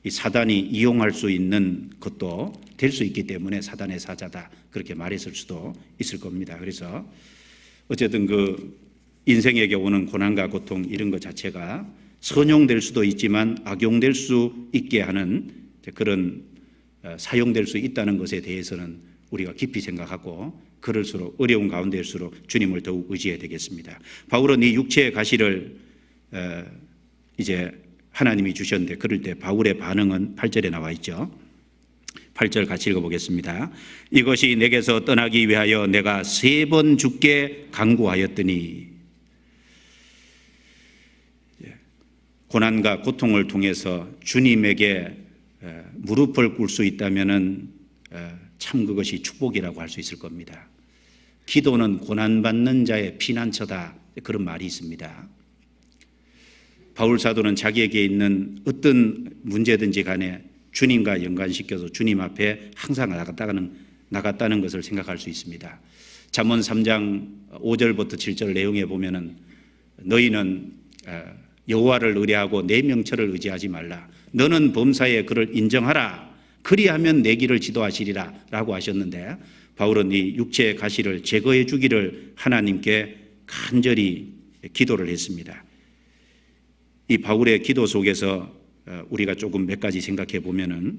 이 사단이 이용할 수 있는 것도 될 수 있기 때문에 사단의 사자다 그렇게 말했을 수도 있을 겁니다. 그래서 어쨌든 그 인생에게 오는 고난과 고통 이런 것 자체가 선용될 수도 있지만 악용될 수 있게 하는 그런 사용될 수 있다는 것에 대해서는 우리가 깊이 생각하고 그럴수록 어려운 가운데일수록 주님을 더욱 의지해야 되겠습니다. 바울은 이 육체의 가시를 이제 하나님이 주셨는데 그럴 때 바울의 반응은 8절에 나와 있죠. 8절 같이 읽어보겠습니다. 이것이 내게서 떠나기 위하여 내가 3번 주께 간구하였더니, 고난과 고통을 통해서 주님에게 무릎을 꿇을 수 있다면은 참 그것이 축복이라고 할 수 있을 겁니다. 기도는 고난받는 자의 피난처다 그런 말이 있습니다. 바울 사도는 자기에게 있는 어떤 문제든지 간에 주님과 연관시켜서 주님 앞에 항상 나갔다는 것을 생각할 수 있습니다. 잠언 3장 5절부터 7절 내용에 보면은 너희는 여호와를 의뢰하고 내 명철을 의지하지 말라. 너는 범사에 그를 인정하라. 그리하면 내 길을 지도하시리라 라고 하셨는데, 바울은 이 육체의 가시를 제거해 주기를 하나님께 간절히 기도를 했습니다. 이 바울의 기도 속에서 우리가 조금 몇 가지 생각해 보면은,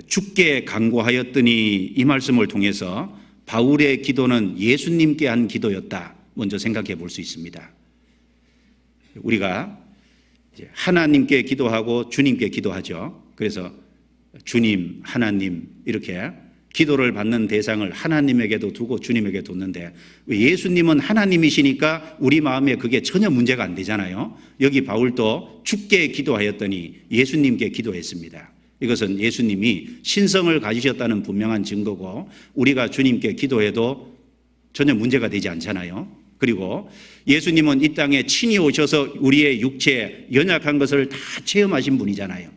주께 간구하였더니 이 말씀을 통해서 바울의 기도는 예수님께 한 기도였다 먼저 생각해 볼 수 있습니다. 우리가 하나님께 기도하고 주님께 기도하죠. 그래서 주님, 하나님 이렇게 기도를 받는 대상을 하나님에게도 두고 주님에게 뒀는데, 예수님은 하나님이시니까 우리 마음에 그게 전혀 문제가 안 되잖아요. 여기 바울도 주께 기도하였더니 예수님께 기도했습니다. 이것은 예수님이 신성을 가지셨다는 분명한 증거고, 우리가 주님께 기도해도 전혀 문제가 되지 않잖아요. 그리고 예수님은 이 땅에 친히 오셔서 우리의 육체 연약한 것을 다 체험하신 분이잖아요.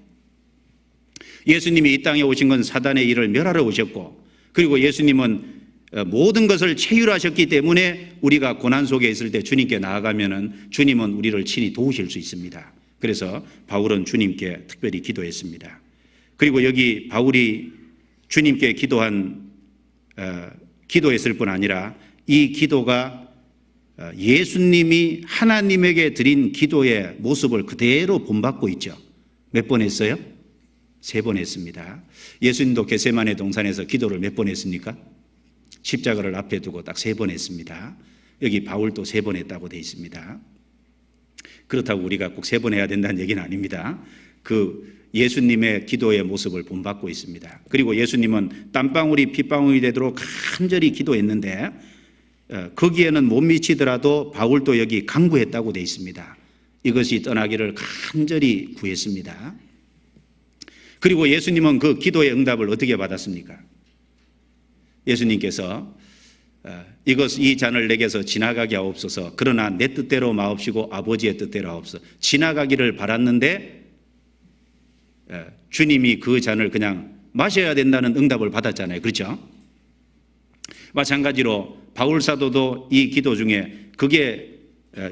예수님이 이 땅에 오신 건 사단의 일을 멸하러 오셨고, 그리고 예수님은 모든 것을 체휼하셨기 때문에 우리가 고난 속에 있을 때 주님께 나아가면은 주님은 우리를 친히 도우실 수 있습니다. 그래서 바울은 주님께 특별히 기도했습니다. 그리고 여기 바울이 주님께 기도했을 뿐 아니라 이 기도가 예수님이 하나님에게 드린 기도의 모습을 그대로 본받고 있죠. 몇 번 했어요? 3번 했습니다. 예수님도 겟세마네 동산에서 기도를 몇 번 했습니까? 십자가를 앞에 두고 딱 3번 했습니다. 여기 바울도 3번 했다고 되어 있습니다. 그렇다고 우리가 꼭 3번 해야 된다는 얘기는 아닙니다. 그 예수님의 기도의 모습을 본받고 있습니다. 그리고 예수님은 땀방울이 핏방울이 되도록 간절히 기도했는데, 거기에는 못 미치더라도 바울도 여기 간구했다고 되어 있습니다. 이것이 떠나기를 간절히 구했습니다. 그리고 예수님은 그 기도의 응답을 어떻게 받았습니까? 예수님께서 이 잔을 내게서 지나가게 하옵소서, 그러나 내 뜻대로 마옵시고 아버지의 뜻대로 하옵소서. 지나가기를 바랐는데 주님이 그 잔을 그냥 마셔야 된다는 응답을 받았잖아요. 그렇죠? 마찬가지로 바울 사도도 이 기도 중에 그게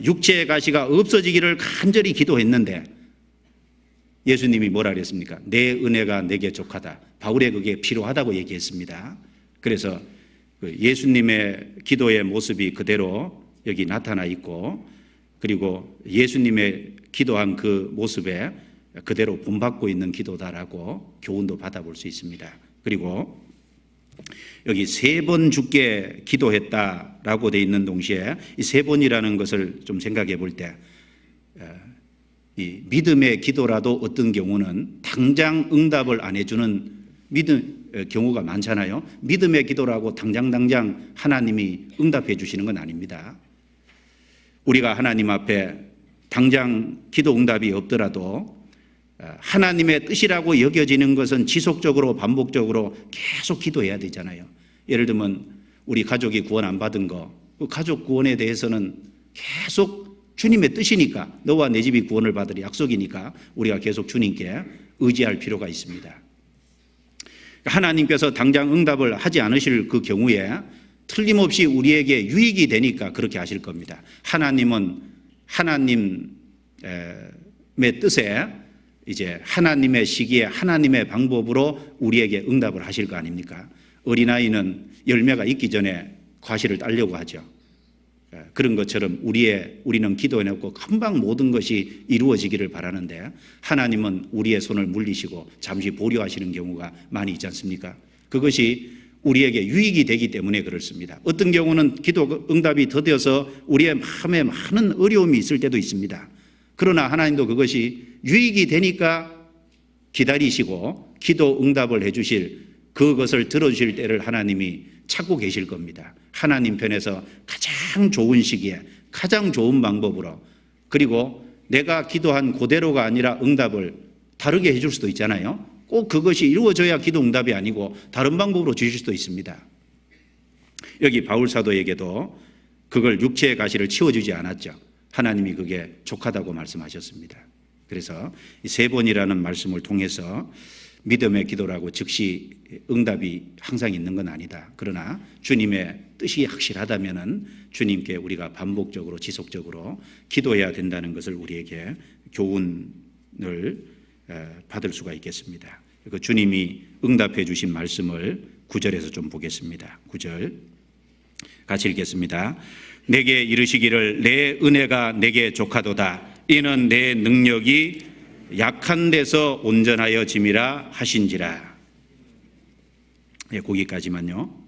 육체의 가시가 없어지기를 간절히 기도했는데 예수님이 뭐라 그랬습니까? 내 은혜가 내게 족하다. 바울의 그게 필요하다고 얘기했습니다. 그래서 예수님의 기도의 모습이 그대로 여기 나타나 있고, 그리고 예수님의 기도한 그 모습에 그대로 본받고 있는 기도다라고 교훈도 받아볼 수 있습니다. 그리고 여기 3번 주께 기도했다라고 되어 있는 동시에 이 3번이라는 것을 좀 생각해 볼 때, 이 믿음의 기도라도 어떤 경우는 당장 응답을 안 해주는 경우가 많잖아요. 믿음의 기도라고 당장 하나님이 응답해 주시는 건 아닙니다. 우리가 하나님 앞에 당장 기도 응답이 없더라도 하나님의 뜻이라고 여겨지는 것은 지속적으로 반복적으로 계속 기도해야 되잖아요. 예를 들면 우리 가족이 구원 안 받은 거, 그 가족 구원에 대해서는 계속 주님의 뜻이니까, 너와 내 집이 구원을 받으리 약속이니까 우리가 계속 주님께 의지할 필요가 있습니다. 하나님께서 당장 응답을 하지 않으실 그 경우에 틀림없이 우리에게 유익이 되니까 그렇게 하실 겁니다. 하나님은 하나님의 뜻에 이제 하나님의 시기에 하나님의 방법으로 우리에게 응답을 하실 거 아닙니까? 어린아이는 열매가 있기 전에 과실을 따려고 하죠. 그런 것처럼 우리는 기도해놓고 금방 모든 것이 이루어지기를 바라는데 하나님은 우리의 손을 물리시고 잠시 보류하시는 경우가 많이 있지 않습니까? 그것이 우리에게 유익이 되기 때문에 그렇습니다. 어떤 경우는 기도 응답이 더뎌서 우리의 마음에 많은 어려움이 있을 때도 있습니다. 그러나 하나님도 그것이 유익이 되니까 기다리시고 기도 응답을 해주실 그것을 들어주실 때를 하나님이 찾고 계실 겁니다. 하나님 편에서 가장 좋은 시기에 가장 좋은 방법으로, 그리고 내가 기도한 그대로가 아니라 응답을 다르게 해줄 수도 있잖아요. 꼭 그것이 이루어져야 기도 응답이 아니고 다른 방법으로 주실 수도 있습니다. 여기 바울 사도에게도 그걸 육체의 가시를 치워주지 않았죠. 하나님이 그게 족하다고 말씀하셨습니다. 그래서 이 3번이라는 말씀을 통해서 믿음의 기도라고 즉시 응답이 항상 있는 건 아니다. 그러나 주님의 뜻이 확실하다면은 주님께 우리가 반복적으로 지속적으로 기도해야 된다는 것을 우리에게 교훈을 받을 수가 있겠습니다. 그 주님이 응답해 주신 말씀을 9절에서 좀 보겠습니다. 9절 같이 읽겠습니다. 내게 이르시기를 내 은혜가 내게 족하도다. 이는 내 능력이 약한 데서 온전하여 짐이라 하신지라. 거기까지만요.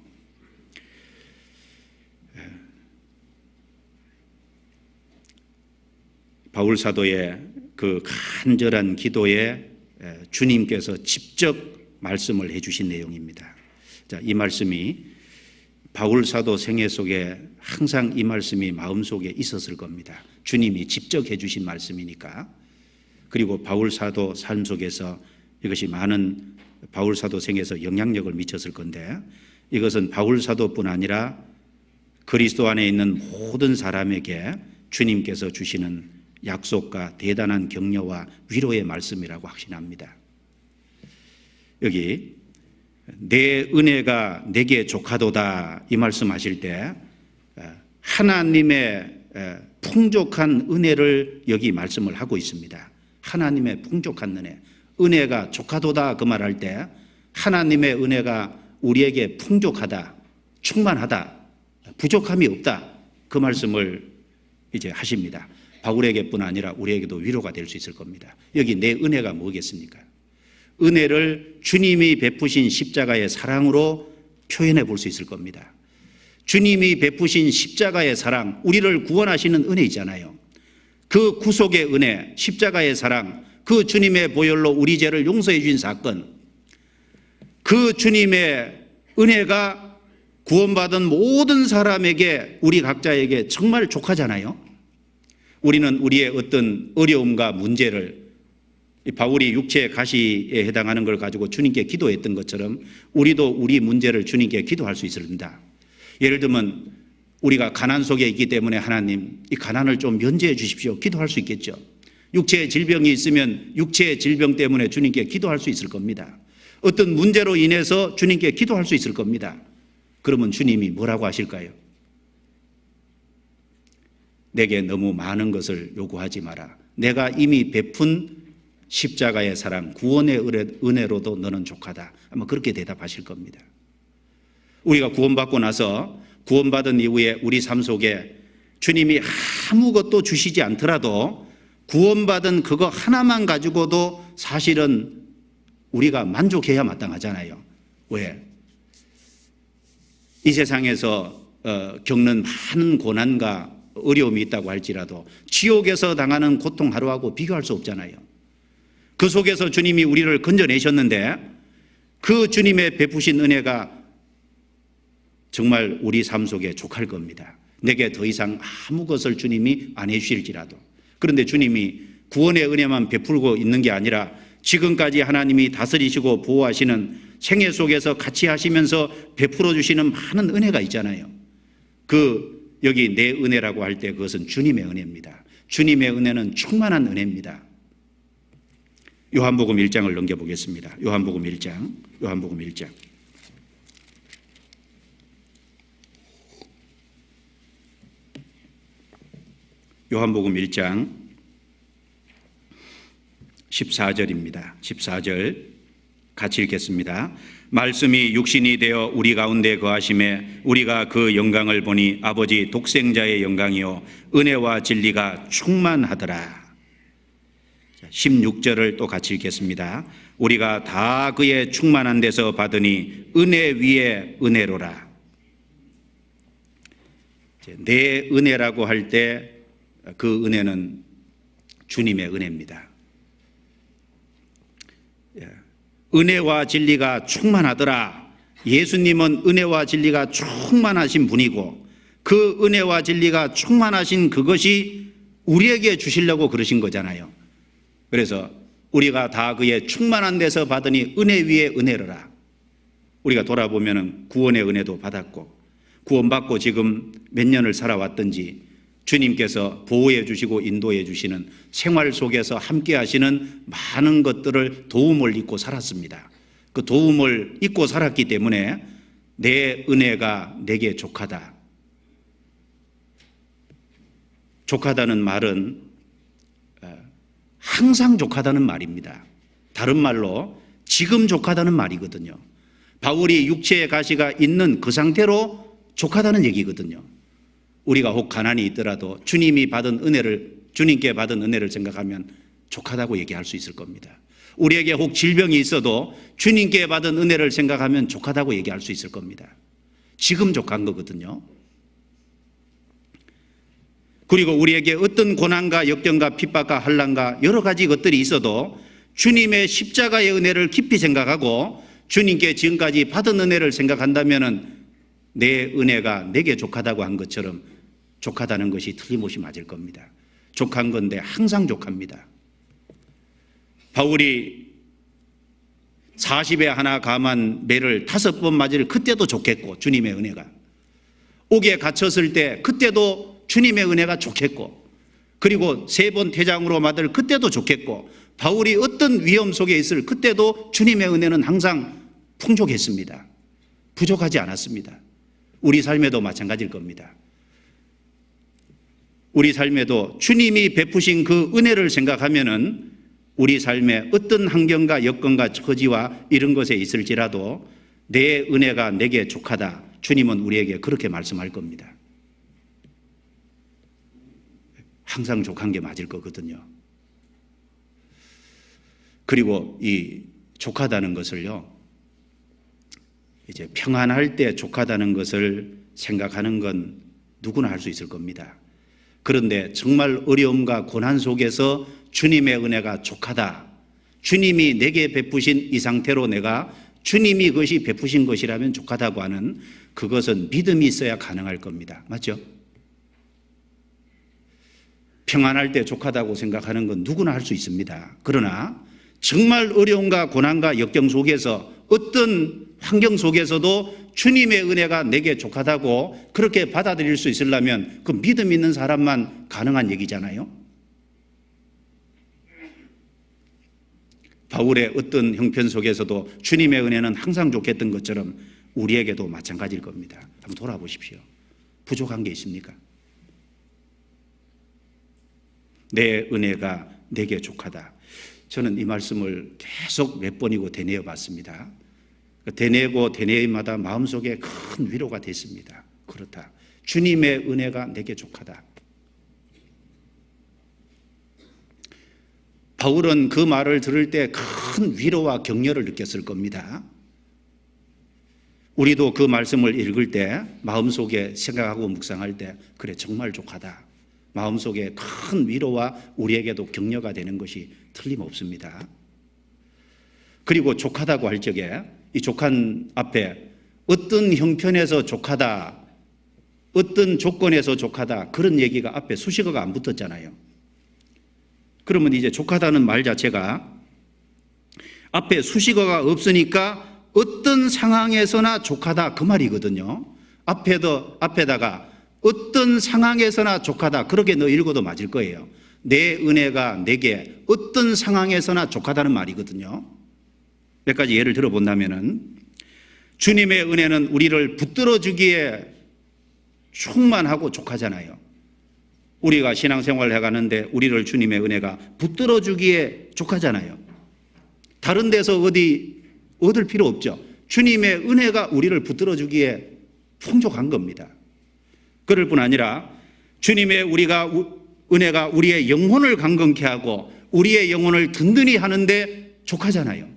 바울 사도의 그 간절한 기도에 주님께서 직접 말씀을 해주신 내용입니다. 자, 이 말씀이 바울 사도 생애 속에 항상 이 말씀이 마음속에 있었을 겁니다. 주님이 직접 해주신 말씀이니까. 그리고 바울 사도 삶 속에서 이것이 많은 바울 사도 생에서 영향력을 미쳤을 건데, 이것은 바울 사도뿐 아니라 그리스도 안에 있는 모든 사람에게 주님께서 주시는 약속과 대단한 격려와 위로의 말씀이라고 확신합니다. 여기 내 은혜가 내게 족하도다 이 말씀하실 때 하나님의 풍족한 은혜를 여기 말씀을 하고 있습니다. 하나님의 풍족한 은혜가 족하도다 그 말할 때 하나님의 은혜가 우리에게 풍족하다, 충만하다, 부족함이 없다 그 말씀을 이제 하십니다. 바울에게뿐 아니라 우리에게도 위로가 될 수 있을 겁니다. 여기 내 은혜가 뭐겠습니까? 은혜를 주님이 베푸신 십자가의 사랑으로 표현해 볼 수 있을 겁니다. 주님이 베푸신 십자가의 사랑, 우리를 구원하시는 은혜이잖아요. 그 구속의 은혜, 십자가의 사랑, 그 주님의 보혈로 우리 죄를 용서해 주신 사건, 그 주님의 은혜가 구원받은 모든 사람에게, 우리 각자에게 정말 족하잖아요. 우리는 우리의 어떤 어려움과 문제를 바울이 육체의 가시에 해당하는 걸 가지고 주님께 기도했던 것처럼 우리도 우리 문제를 주님께 기도할 수 있습니다. 예를 들면 우리가 가난 속에 있기 때문에 하나님 이 가난을 좀 면제해 주십시오 기도할 수 있겠죠. 육체의 질병이 있으면 육체의 질병 때문에 주님께 기도할 수 있을 겁니다. 어떤 문제로 인해서 주님께 기도할 수 있을 겁니다. 그러면 주님이 뭐라고 하실까요? 내게 너무 많은 것을 요구하지 마라. 내가 이미 베푼 십자가의 사랑, 구원의 은혜로도 너는 족하다. 아마 그렇게 대답하실 겁니다. 우리가 구원받고 나서 구원받은 이후에 우리 삶 속에 주님이 아무것도 주시지 않더라도 구원받은 그거 하나만 가지고도 사실은 우리가 만족해야 마땅하잖아요. 왜? 이 세상에서 겪는 많은 고난과 어려움이 있다고 할지라도 지옥에서 당하는 고통 하루하고 비교할 수 없잖아요. 그 속에서 주님이 우리를 건져내셨는데 그 주님의 베푸신 은혜가 정말 우리 삶 속에 족할 겁니다. 내게 더 이상 아무 것을 주님이 안 해주실지라도. 그런데 주님이 구원의 은혜만 베풀고 있는 게 아니라 지금까지 하나님이 다스리시고 보호하시는 생애 속에서 같이 하시면서 베풀어 주시는 많은 은혜가 있잖아요. 여기 내 은혜라고 할 때 그것은 주님의 은혜입니다. 주님의 은혜는 충만한 은혜입니다. 요한복음 1장을 넘겨보겠습니다. 요한복음 1장. 요한복음 1장 14절입니다. 14절 같이 읽겠습니다. 말씀이 육신이 되어 우리 가운데 거하심에 우리가 그 영광을 보니 아버지 독생자의 영광이요 은혜와 진리가 충만하더라. 16절을 또 같이 읽겠습니다. 우리가 다 그의 충만한 데서 받으니 은혜 위에 은혜로라. 내 은혜라고 할 때 그 은혜는 주님의 은혜입니다. 은혜와 진리가 충만하더라. 예수님은 은혜와 진리가 충만하신 분이고 그 은혜와 진리가 충만하신 그것이 우리에게 주시려고 그러신 거잖아요. 그래서 우리가 다 그의 충만한 데서 받으니 은혜 위에 은혜로라. 우리가 돌아보면 구원의 은혜도 받았고 구원받고 지금 몇 년을 살아왔든지 주님께서 보호해 주시고 인도해 주시는 생활 속에서 함께 하시는 많은 것들을 도움을 잊고 살았습니다. 그 도움을 잊고 살았기 때문에 내 은혜가 내게 족하다. 족하다는 말은 항상 족하다는 말입니다. 다른 말로 지금 족하다는 말이거든요. 바울이 육체의 가시가 있는 그 상태로 족하다는 얘기거든요. 우리가 혹 가난이 있더라도 주님께 받은 은혜를 생각하면 족하다고 얘기할 수 있을 겁니다. 우리에게 혹 질병이 있어도 주님께 받은 은혜를 생각하면 족하다고 얘기할 수 있을 겁니다. 지금 족한 거거든요. 그리고 우리에게 어떤 고난과 역경과 핍박과 환난과 여러 가지 것들이 있어도 주님의 십자가의 은혜를 깊이 생각하고 주님께 지금까지 받은 은혜를 생각한다면 내 은혜가 내게 족하다고 한 것처럼 족하다는 것이 틀림없이 맞을 겁니다. 족한 건데 항상 족합니다. 바울이 40에 하나 감한 매를 5번 맞을 그때도 족했고 주님의 은혜가 옥에 갇혔을 때 그때도 주님의 은혜가 족했고 그리고 3번 태장으로 맞을 그때도 족했고 바울이 어떤 위험 속에 있을 그때도 주님의 은혜는 항상 풍족했습니다. 부족하지 않았습니다. 우리 삶에도 마찬가지일 겁니다. 우리 삶에도 주님이 베푸신 그 은혜를 생각하면은 우리 삶에 어떤 환경과 여건과 처지와 이런 것에 있을지라도 내 은혜가 내게 족하다. 주님은 우리에게 그렇게 말씀할 겁니다. 항상 족한 게 맞을 거거든요. 그리고 이 족하다는 것을요, 이제 평안할 때 족하다는 것을 생각하는 건 누구나 할 수 있을 겁니다. 그런데 정말 어려움과 고난 속에서 주님의 은혜가 족하다. 주님이 내게 베푸신 이 상태로 내가 주님이 그것이 베푸신 것이라면 족하다고 하는 그것은 믿음이 있어야 가능할 겁니다. 맞죠? 평안할 때 족하다고 생각하는 건 누구나 할 수 있습니다. 그러나 정말 어려움과 고난과 역경 속에서 어떤 환경 속에서도 주님의 은혜가 내게 족하다고 그렇게 받아들일 수 있으려면 그 믿음 있는 사람만 가능한 얘기잖아요. 바울의 어떤 형편 속에서도 주님의 은혜는 항상 좋겠던 것처럼 우리에게도 마찬가지일 겁니다. 한번 돌아보십시오. 부족한 게 있습니까? 내 은혜가 내게 족하다. 저는 이 말씀을 계속 몇 번이고 되뇌어 봤습니다. 되뇌고 되뇌마다 마음속에 큰 위로가 됐습니다. 그렇다. 주님의 은혜가 내게 족하다. 바울은 그 말을 들을 때 큰 위로와 격려를 느꼈을 겁니다. 우리도 그 말씀을 읽을 때 마음속에 생각하고 묵상할 때 그래 정말 족하다. 마음속에 큰 위로와 우리에게도 격려가 되는 것이 틀림없습니다. 그리고 족하다고 할 적에 이 족한 앞에 어떤 형편에서 족하다, 어떤 조건에서 족하다 그런 얘기가 앞에 수식어가 안 붙었잖아요. 그러면 이제 족하다는 말 자체가 앞에 수식어가 없으니까 어떤 상황에서나 족하다 그 말이거든요. 앞에다가 어떤 상황에서나 족하다 그렇게 너 읽어도 맞을 거예요. 내 은혜가 내게 어떤 상황에서나 족하다는 말이거든요. 몇 가지 예를 들어본다면은 주님의 은혜는 우리를 붙들어 주기에 충만하고 족하잖아요. 우리가 신앙생활을 해가는데 우리를 주님의 은혜가 붙들어 주기에 족하잖아요. 다른 데서 얻을 필요 없죠. 주님의 은혜가 우리를 붙들어 주기에 풍족한 겁니다. 그럴 뿐 아니라 주님의 은혜가 우리의 영혼을 강건케 하고 우리의 영혼을 든든히 하는데 족하잖아요.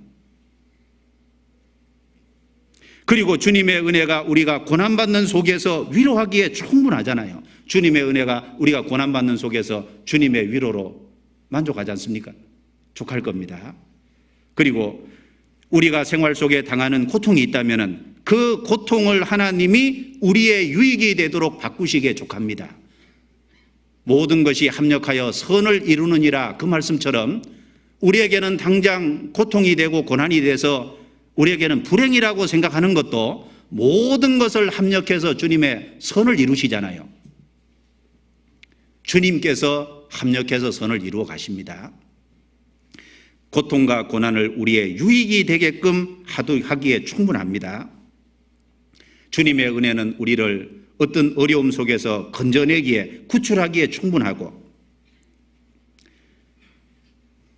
그리고 주님의 은혜가 우리가 고난받는 속에서 위로하기에 충분하잖아요. 주님의 은혜가 우리가 고난받는 속에서 주님의 위로로 만족하지 않습니까? 족할 겁니다. 그리고 우리가 생활 속에 당하는 고통이 있다면 그 고통을 하나님이 우리의 유익이 되도록 바꾸시기에 족합니다. 모든 것이 합력하여 선을 이루느니라 그 말씀처럼 우리에게는 당장 고통이 되고 고난이 돼서 우리에게는 불행이라고 생각하는 것도 모든 것을 합력해서 주님의 선을 이루시잖아요. 주님께서 합력해서 선을 이루어 가십니다. 고통과 고난을 우리의 유익이 되게끔 하기에 충분합니다. 주님의 은혜는 우리를 어떤 어려움 속에서 건져내기에 구출하기에 충분하고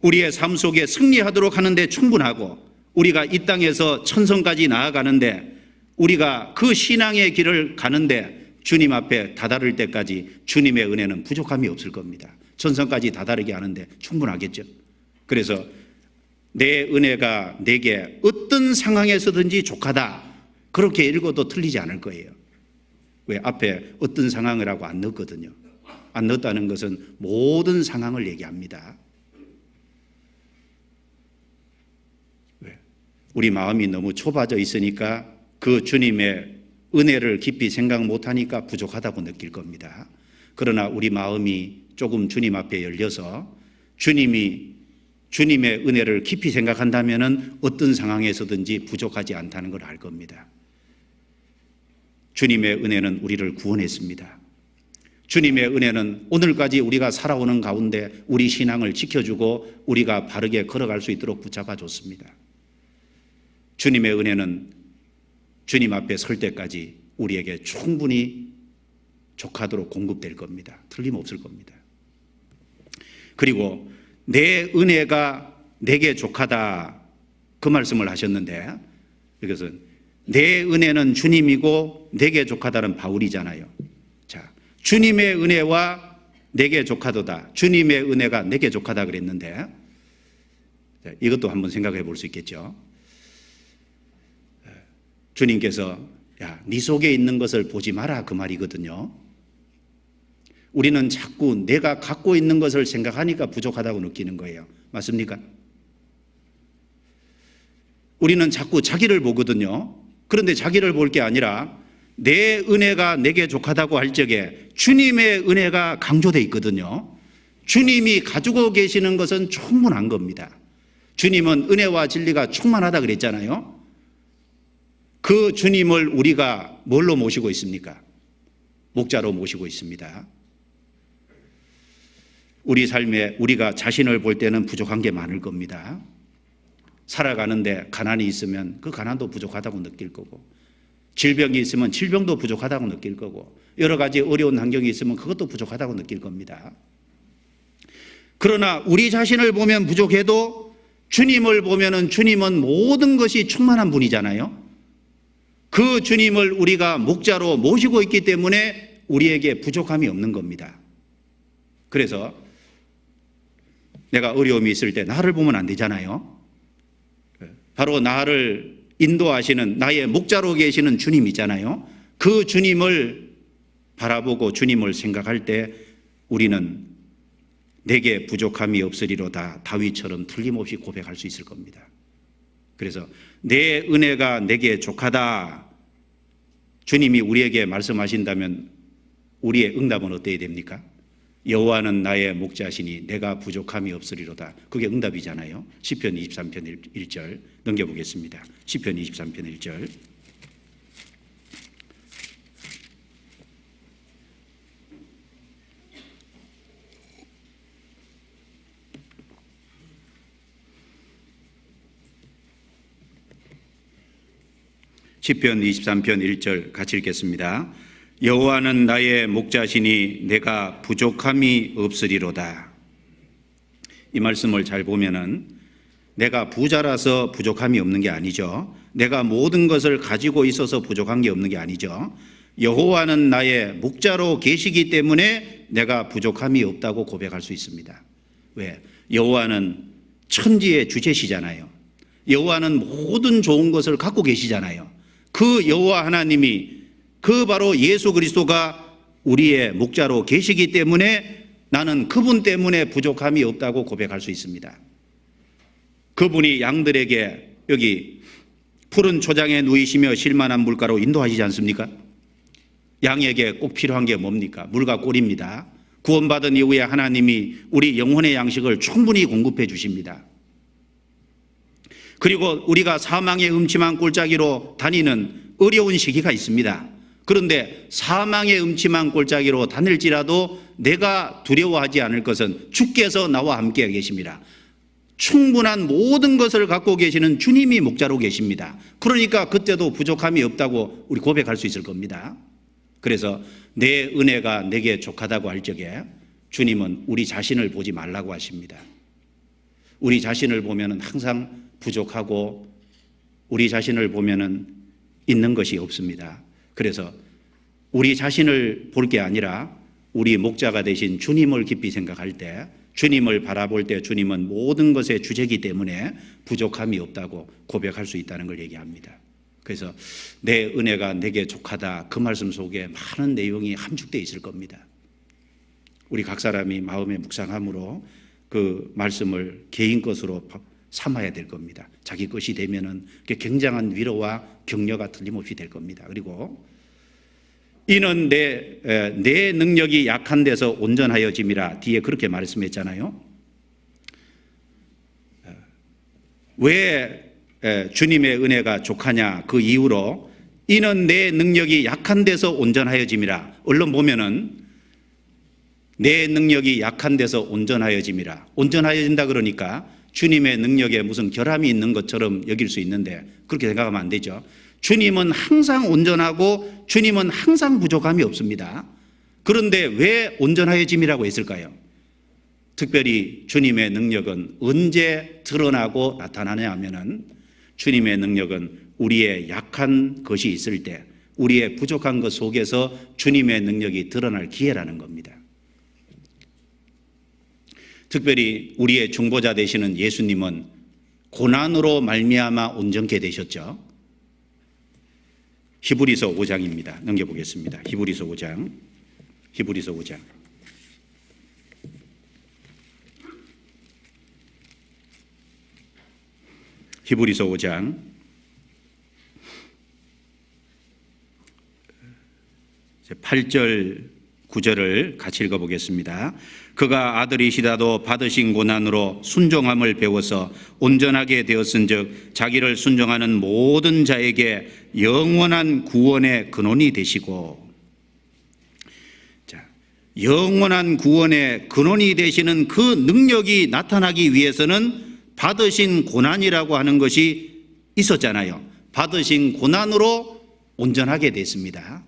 우리의 삶 속에 승리하도록 하는데 충분하고 우리가 이 땅에서 천성까지 나아가는데 우리가 그 신앙의 길을 가는데 주님 앞에 다다를 때까지 주님의 은혜는 부족함이 없을 겁니다. 천성까지 다다르게 하는데 충분하겠죠. 그래서 내 은혜가 내게 어떤 상황에서든지 족하다 그렇게 읽어도 틀리지 않을 거예요. 왜? 앞에 어떤 상황이라고 안 넣었거든요. 안 넣었다는 것은 모든 상황을 얘기합니다. 왜? 우리 마음이 너무 좁아져 있으니까 그 주님의 은혜를 깊이 생각 못하니까 부족하다고 느낄 겁니다. 그러나 우리 마음이 조금 주님 앞에 열려서 주님의 은혜를 깊이 생각한다면 어떤 상황에서든지 부족하지 않다는 걸 알 겁니다. 주님의 은혜는 우리를 구원했습니다. 주님의 은혜는 오늘까지 우리가 살아오는 가운데 우리 신앙을 지켜주고 우리가 바르게 걸어갈 수 있도록 붙잡아 줬습니다. 주님의 은혜는 주님 앞에 설 때까지 우리에게 충분히 족하도록 공급될 겁니다. 틀림없을 겁니다. 그리고 내 은혜가 내게 족하다 그 말씀을 하셨는데 이것은 내 은혜는 주님이고 내게 족하다는 바울이잖아요. 자, 주님의 은혜와 내게 족하도다. 주님의 은혜가 내게 족하다 그랬는데 이것도 한번 생각해 볼 수 있겠죠. 주님께서 야, 네 속에 있는 것을 보지 마라 그 말이거든요. 우리는 자꾸 내가 갖고 있는 것을 생각하니까 부족하다고 느끼는 거예요. 맞습니까? 우리는 자꾸 자기를 보거든요. 그런데 자기를 볼 게 아니라 내 은혜가 내게 족하다고 할 적에 주님의 은혜가 강조되어 있거든요. 주님이 가지고 계시는 것은 충분한 겁니다. 주님은 은혜와 진리가 충만하다 그랬잖아요. 그 주님을 우리가 뭘로 모시고 있습니까? 목자로 모시고 있습니다. 우리 삶에 우리가 자신을 볼 때는 부족한 게 많을 겁니다. 살아가는데 가난이 있으면 그 가난도 부족하다고 느낄 거고 질병이 있으면 질병도 부족하다고 느낄 거고 여러 가지 어려운 환경이 있으면 그것도 부족하다고 느낄 겁니다. 그러나 우리 자신을 보면 부족해도 주님을 보면은 주님은 모든 것이 충만한 분이잖아요. 그 주님을 우리가 목자로 모시고 있기 때문에 우리에게 부족함이 없는 겁니다. 그래서 내가 어려움이 있을 때 나를 보면 안 되잖아요. 바로 나를 인도하시는 나의 목자로 계시는 주님이잖아요. 그 주님을 바라보고 주님을 생각할 때 우리는 내게 부족함이 없으리로다 다윗처럼 틀림없이 고백할 수 있을 겁니다. 그래서 내 은혜가 내게 족하다 주님이 우리에게 말씀하신다면 우리의 응답은 어때야 됩니까? 여호와는 나의 목자시니 내가 부족함이 없으리로다. 그게 응답이잖아요. 시편 23편 1절 넘겨보겠습니다. 시편 23편 1절 시편 23편 1절 같이 읽겠습니다. 여호와는 나의 목자시니 내가 부족함이 없으리로다. 이 말씀을 잘 보면은 내가 부자라서 부족함이 없는 게 아니죠. 내가 모든 것을 가지고 있어서 부족한 게 없는 게 아니죠. 여호와는 나의 목자로 계시기 때문에 내가 부족함이 없다고 고백할 수 있습니다. 왜? 여호와는 천지의 주제시잖아요. 여호와는 모든 좋은 것을 갖고 계시잖아요. 그 여호와 하나님이, 그 바로 예수 그리스도가 우리의 목자로 계시기 때문에 나는 그분 때문에 부족함이 없다고 고백할 수 있습니다. 그분이 양들에게 여기 푸른 초장에 누이시며 실만한 물가로 인도하시지 않습니까? 양에게 꼭 필요한 게 뭡니까? 물과 꿀입니다. 구원받은 이후에 하나님이 우리 영혼의 양식을 충분히 공급해 주십니다. 그리고 우리가 사망의 음침한 꼴짜기로 다니는 어려운 시기가 있습니다. 그런데 사망의 음침한 꼴짜기로 다닐지라도 내가 두려워하지 않을 것은 주께서 나와 함께 계십니다. 충분한 모든 것을 갖고 계시는 주님이 목자로 계십니다. 그러니까 그때도 부족함이 없다고 우리 고백할 수 있을 겁니다. 그래서 내 은혜가 내게 족하다고 할 적에 주님은 우리 자신을 보지 말라고 하십니다. 우리 자신을 보면은 항상 부족하고 우리 자신을 보면은 있는 것이 없습니다. 그래서 우리 자신을 볼 게 아니라 우리 목자가 되신 주님을 깊이 생각할 때, 주님을 바라볼 때 주님은 모든 것의 주제이기 때문에 부족함이 없다고 고백할 수 있다는 걸 얘기합니다. 그래서 내 은혜가 내게 족하다, 그 말씀 속에 많은 내용이 함축되어 있을 겁니다. 우리 각 사람이 마음의 묵상함으로 그 말씀을 개인 것으로 삼아야 될 겁니다. 자기 것이 되면은 굉장한 위로와 격려가 틀림없이 될 겁니다. 그리고 이는 내 능력이 약한 데서 온전하여짐이라, 뒤에 그렇게 말씀했잖아요. 왜 주님의 은혜가 족하냐? 그 이유로 이는 내 능력이 약한 데서 온전하여짐이라. 얼른 보면은 내 능력이 약한 데서 온전하여짐이라. 온전하여진다 그러니까 주님의 능력에 무슨 결함이 있는 것처럼 여길 수 있는데 그렇게 생각하면 안 되죠. 주님은 항상 온전하고 주님은 항상 부족함이 없습니다. 그런데 왜 온전하여짐이라고 했을까요? 특별히 주님의 능력은 언제 드러나고 나타나냐 하면은 주님의 능력은 우리의 약한 것이 있을 때, 우리의 부족한 것 속에서 주님의 능력이 드러날 기회라는 겁니다. 특별히 우리의 중보자 되시는 예수님은 고난으로 말미암아 온전케 되셨죠. 히브리서 5장입니다. 넘겨보겠습니다. 히브리서 5장. 히브리서 5장. 히브리서 5장 8절 9절을 같이 읽어보겠습니다. 그가 아들이시다도 받으신 고난으로 순종함을 배워서 온전하게 되었은즉 자기를 순종하는 모든 자에게 영원한 구원의 근원이 되시고, 영원한 구원의 근원이 되시는 그 능력이 나타나기 위해서는 받으신 고난이라고 하는 것이 있었잖아요. 받으신 고난으로 온전하게 됐습니다.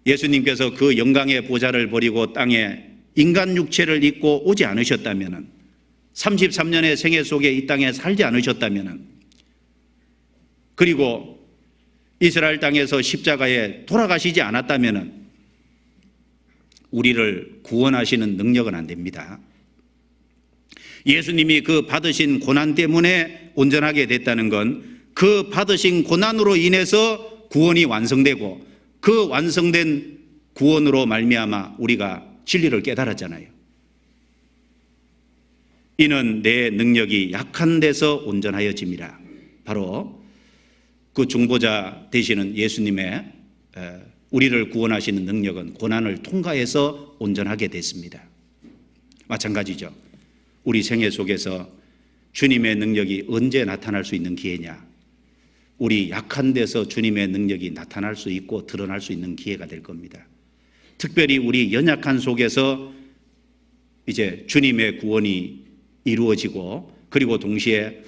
예수님께서 그 영광의 보좌를 버리고 땅에 인간 육체를 입고 오지 않으셨다면, 33년의 생애 속에 이 땅에 살지 않으셨다면, 그리고 이스라엘 땅에서 십자가에 돌아가시지 않았다면 우리를 구원하시는 능력은 안 됩니다. 예수님이 그 받으신 고난 때문에 온전하게 됐다는 건 그 받으신 고난으로 인해서 구원이 완성되고, 그 완성된 구원으로 말미암아 우리가 진리를 깨달았잖아요. 이는 내 능력이 약한 데서 온전하여짐이라. 바로 그 중보자 되시는 예수님의 우리를 구원하시는 능력은 고난을 통과해서 온전하게 됐습니다. 마찬가지죠. 우리 생애 속에서 주님의 능력이 언제 나타날 수 있는 기회냐? 우리 약한 데서 주님의 능력이 나타날 수 있고 드러날 수 있는 기회가 될 겁니다. 특별히 우리 연약한 속에서 이제 주님의 구원이 이루어지고, 그리고 동시에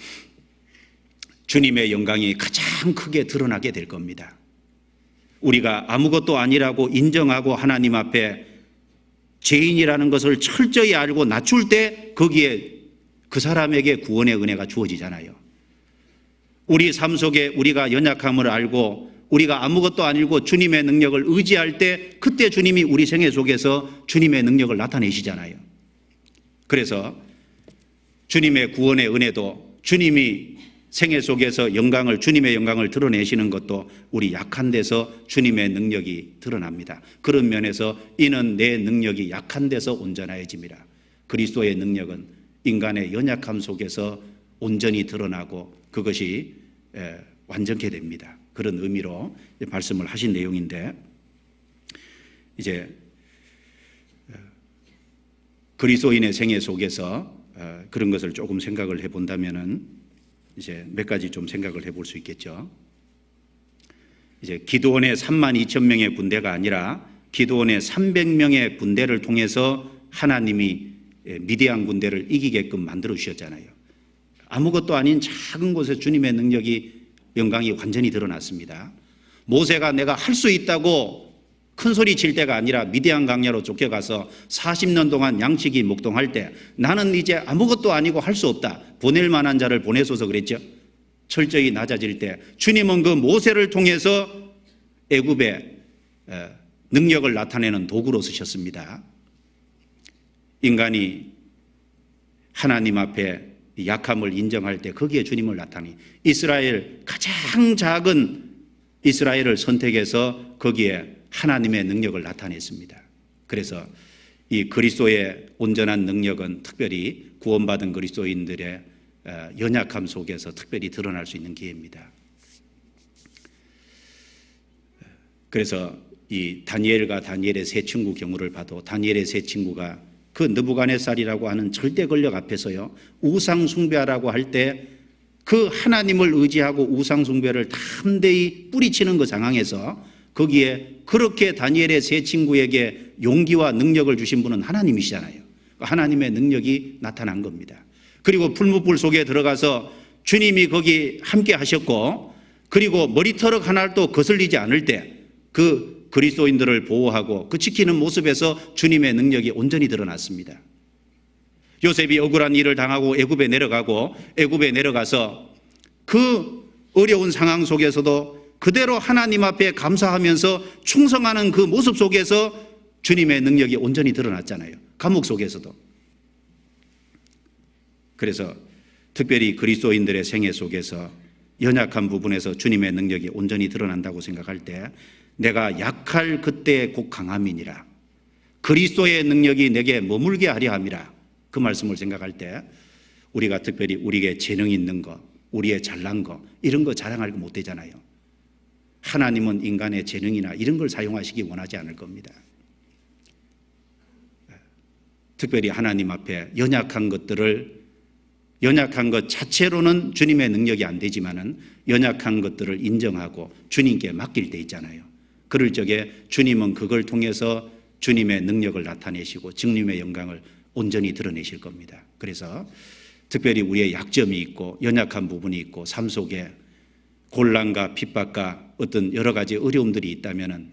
주님의 영광이 가장 크게 드러나게 될 겁니다. 우리가 아무것도 아니라고 인정하고 하나님 앞에 죄인이라는 것을 철저히 알고 낮출 때 거기에 그 사람에게 구원의 은혜가 주어지잖아요. 우리 삶 속에 우리가 연약함을 알고 우리가 아무것도 아니고 주님의 능력을 의지할 때 그때 주님이 우리 생애 속에서 주님의 능력을 나타내시잖아요. 그래서 주님의 구원의 은혜도 주님이 생애 속에서 주님의 영광을 드러내시는 것도 우리 약한 데서 주님의 능력이 드러납니다. 그런 면에서 이는 내 능력이 약한 데서 온전해집니다. 그리스도의 능력은 인간의 연약함 속에서 온전히 드러나고 그것이 완전케 됩니다. 그런 의미로 말씀을 하신 내용인데, 이제 그리스도인의 생애 속에서 그런 것을 조금 생각을 해본다면은 이제 몇 가지 좀 생각을 해볼 수 있겠죠. 이제 기드온의 32,000명의 군대가 아니라 기드온의 300명의 군대를 통해서 하나님이 미디안 군대를 이기게끔 만들어 주셨잖아요. 아무것도 아닌 작은 곳에 주님의 능력이 영광이 완전히 드러났습니다. 모세가 내가 할 수 있다고 큰 소리 칠 때가 아니라 미디안 강야로 쫓겨가서 40년 동안 양치기 목동할 때 나는 이제 아무것도 아니고 할 수 없다, 보낼 만한 자를 보내소서 그랬죠. 철저히 낮아질 때 주님은 그 모세를 통해서 애굽의 능력을 나타내는 도구로 쓰셨습니다. 인간이 하나님 앞에 약함을 인정할 때 거기에 주님을 나타내 이스라엘 가장 작은 이스라엘을 선택해서 거기에 하나님의 능력을 나타냈습니다. 그래서 이 그리스도의 온전한 능력은 특별히 구원받은 그리스도인들의 연약함 속에서 특별히 드러날 수 있는 기회입니다. 그래서 이 다니엘과 다니엘의 세 친구 경우를 봐도 다니엘의 세 친구가 그 느부갓네살이라고 하는 절대 권력 앞에서요, 우상 숭배하라고 할 때 그 하나님을 의지하고 우상 숭배를 담대히 뿌리치는 그 상황에서 거기에 그렇게 다니엘의 세 친구에게 용기와 능력을 주신 분은 하나님이시잖아요. 하나님의 능력이 나타난 겁니다. 그리고 풀무불 속에 들어가서 주님이 거기 함께 하셨고, 그리고 머리털럭 하나도 거슬리지 않을 때 그 그리스도인들을 보호하고 그 지키는 모습에서 주님의 능력이 온전히 드러났습니다. 요셉이 억울한 일을 당하고 애굽에 내려가서 그 어려운 상황 속에서도 그대로 하나님 앞에 감사하면서 충성하는 그 모습 속에서 주님의 능력이 온전히 드러났잖아요. 감옥 속에서도. 그래서 특별히 그리스도인들의 생애 속에서 연약한 부분에서 주님의 능력이 온전히 드러난다고 생각할 때 내가 약할 그때의 곧 강함이니라, 그리스도의 능력이 내게 머물게 하려 함이라, 그 말씀을 생각할 때 우리가 특별히 우리에게 재능 있는 거, 우리의 잘난 거 이런 거 자랑하고 못 되잖아요. 하나님은 인간의 재능이나 이런 걸 사용하시기 원하지 않을 겁니다. 특별히 하나님 앞에 연약한 것 자체로는 주님의 능력이 안 되지만은 연약한 것들을 인정하고 주님께 맡길 때 있잖아요. 그럴 적에 주님은 그걸 통해서 주님의 능력을 나타내시고 주님의 영광을 온전히 드러내실 겁니다. 그래서 특별히 우리의 약점이 있고 연약한 부분이 있고 삶 속에 곤란과 핍박과 어떤 여러 가지 어려움들이 있다면은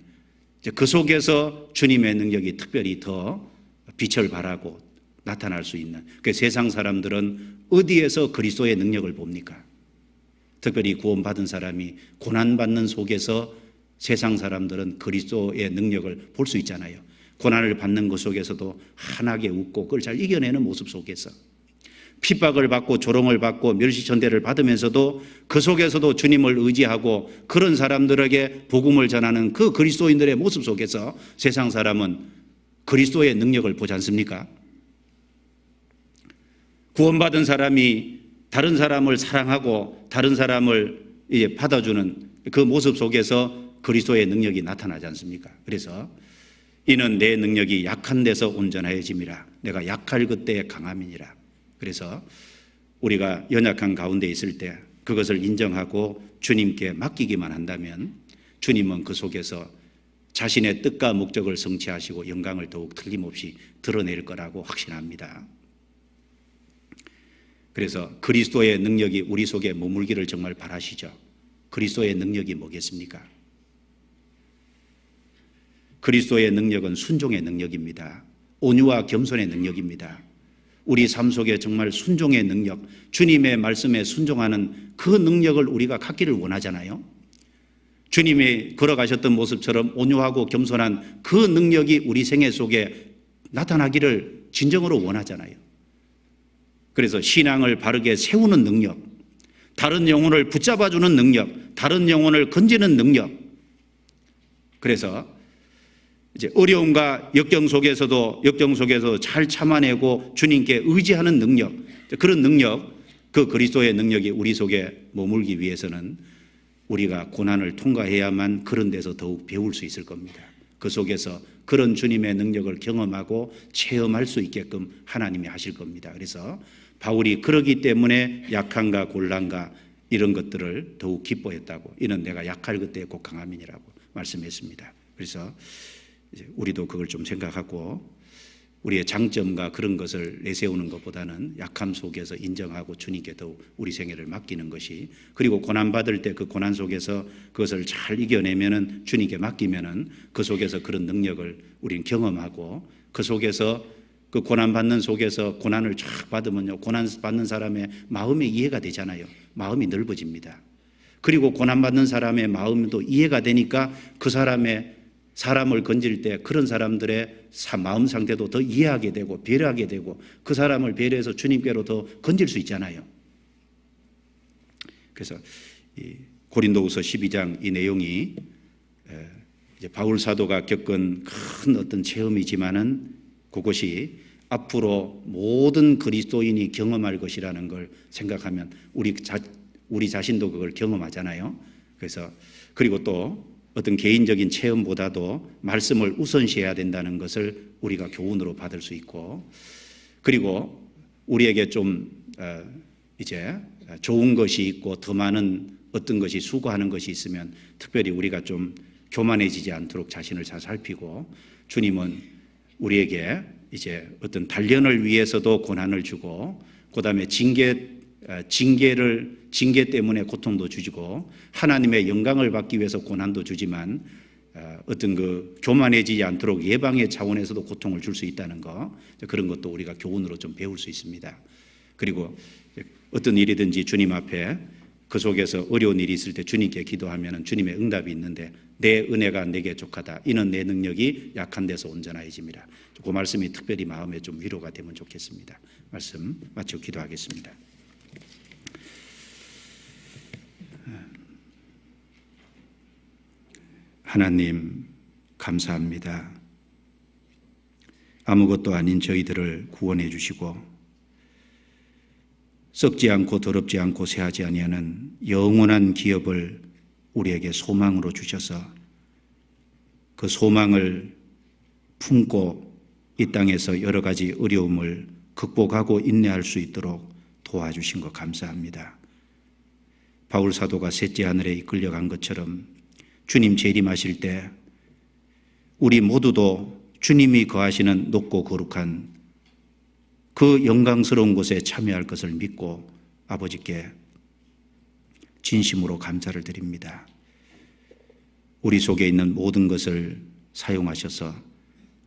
그 속에서 주님의 능력이 특별히 더 빛을 발하고 나타날 수 있는, 그 세상 사람들은 어디에서 그리스도의 능력을 봅니까? 특별히 구원받은 사람이 고난받는 속에서 세상 사람들은 그리스도의 능력을 볼 수 있잖아요. 고난을 받는 것 속에서도 환하게 웃고 그걸 잘 이겨내는 모습 속에서, 핍박을 받고 조롱을 받고 멸시천대를 받으면서도 그 속에서도 주님을 의지하고 그런 사람들에게 복음을 전하는 그 그리스도인들의 모습 속에서 세상 사람은 그리스도의 능력을 보지 않습니까? 구원받은 사람이 다른 사람을 사랑하고 다른 사람을 받아주는 그 모습 속에서 그리스도의 능력이 나타나지 않습니까? 그래서 이는 내 능력이 약한 데서 온전하여짐이라, 내가 약할 그때의 강함이니라. 그래서 우리가 연약한 가운데 있을 때 그것을 인정하고 주님께 맡기기만 한다면 주님은 그 속에서 자신의 뜻과 목적을 성취하시고 영광을 더욱 틀림없이 드러낼 거라고 확신합니다. 그래서 그리스도의 능력이 우리 속에 머물기를 정말 바라시죠. 그리스도의 능력이 뭐겠습니까? 그리스도의 능력은 순종의 능력입니다. 온유와 겸손의 능력입니다. 우리 삶 속에 정말 순종의 능력, 주님의 말씀에 순종하는 그 능력을 우리가 갖기를 원하잖아요. 주님이 걸어가셨던 모습처럼 온유하고 겸손한 그 능력이 우리 생애 속에 나타나기를 진정으로 원하잖아요. 그래서 신앙을 바르게 세우는 능력, 다른 영혼을 붙잡아주는 능력, 다른 영혼을 건지는 능력. 그래서 이제 어려움과 역경 속에서도 잘 참아내고 주님께 의지하는 능력, 그런 능력, 그 그리스도의 능력이 우리 속에 머물기 위해서는 우리가 고난을 통과해야만 그런 데서 더욱 배울 수 있을 겁니다. 그 속에서 그런 주님의 능력을 경험하고 체험할 수 있게끔 하나님이 하실 겁니다. 그래서 바울이 그러기 때문에 약함과 곤란과 이런 것들을 더욱 기뻐했다고, 이는 내가 약할 그때의 곧 강함이니라고 말씀했습니다. 그래서 이제 우리도 그걸 좀 생각하고 우리의 장점과 그런 것을 내세우는 것보다는 약함 속에서 인정하고 주님께 더욱 우리 생애를 맡기는 것이, 그리고 고난받을 때 그 고난 속에서 그것을 잘 이겨내면은 주님께 맡기면은 그 속에서 그런 능력을 우리는 경험하고, 그 속에서 그 고난받는 속에서 고난을 쫙 받으면요, 고난받는 사람의 마음이 이해가 되잖아요. 마음이 넓어집니다. 그리고 고난받는 사람의 마음도 이해가 되니까 그 사람을 건질 때 그런 사람들의 마음 상태도 더 이해하게 되고 배려하게 되고 그 사람을 배려해서 주님께로 더 건질 수 있잖아요. 그래서 이 고린도후서 12장 이 내용이 이제 바울 사도가 겪은 큰 어떤 체험이지만은 그것이 앞으로 모든 그리스도인이 경험할 것이라는 걸 생각하면 우리 자신도 그걸 경험하잖아요. 그래서 그리고 또 어떤 개인적인 체험보다도 말씀을 우선시해야 된다는 것을 우리가 교훈으로 받을 수 있고, 그리고 우리에게 좀 이제 좋은 것이 있고 더 많은 어떤 것이 수고하는 것이 있으면 특별히 우리가 좀 교만해지지 않도록 자신을 잘 살피고, 주님은 우리에게 이제 어떤 단련을 위해서도 고난을 주고, 그다음에 징계 때문에 고통도 주시고, 하나님의 영광을 받기 위해서 고난도 주지만 어떤 그 교만해지지 않도록 예방의 차원에서도 고통을 줄 수 있다는 거, 그런 것도 우리가 교훈으로 좀 배울 수 있습니다. 그리고 어떤 일이든지 주님 앞에 그 속에서 어려운 일이 있을 때 주님께 기도하면 주님의 응답이 있는데, 내 은혜가 내게 족하다, 이는 내 능력이 약한 데서 온전하여짐이라. 그 말씀이 특별히 마음에 좀 위로가 되면 좋겠습니다. 말씀 마치고 기도하겠습니다. 하나님 감사합니다. 아무것도 아닌 저희들을 구원해 주시고 썩지 않고 더럽지 않고 쇠하지 아니하는 영원한 기업을 우리에게 소망으로 주셔서 그 소망을 품고 이 땅에서 여러 가지 어려움을 극복하고 인내할 수 있도록 도와주신 것 감사합니다. 바울 사도가 셋째 하늘에 이끌려간 것처럼 주님 재림하실 때 우리 모두도 주님이 거하시는 높고 거룩한 그 영광스러운 곳에 참여할 것을 믿고 아버지께 진심으로 감사를 드립니다. 우리 속에 있는 모든 것을 사용하셔서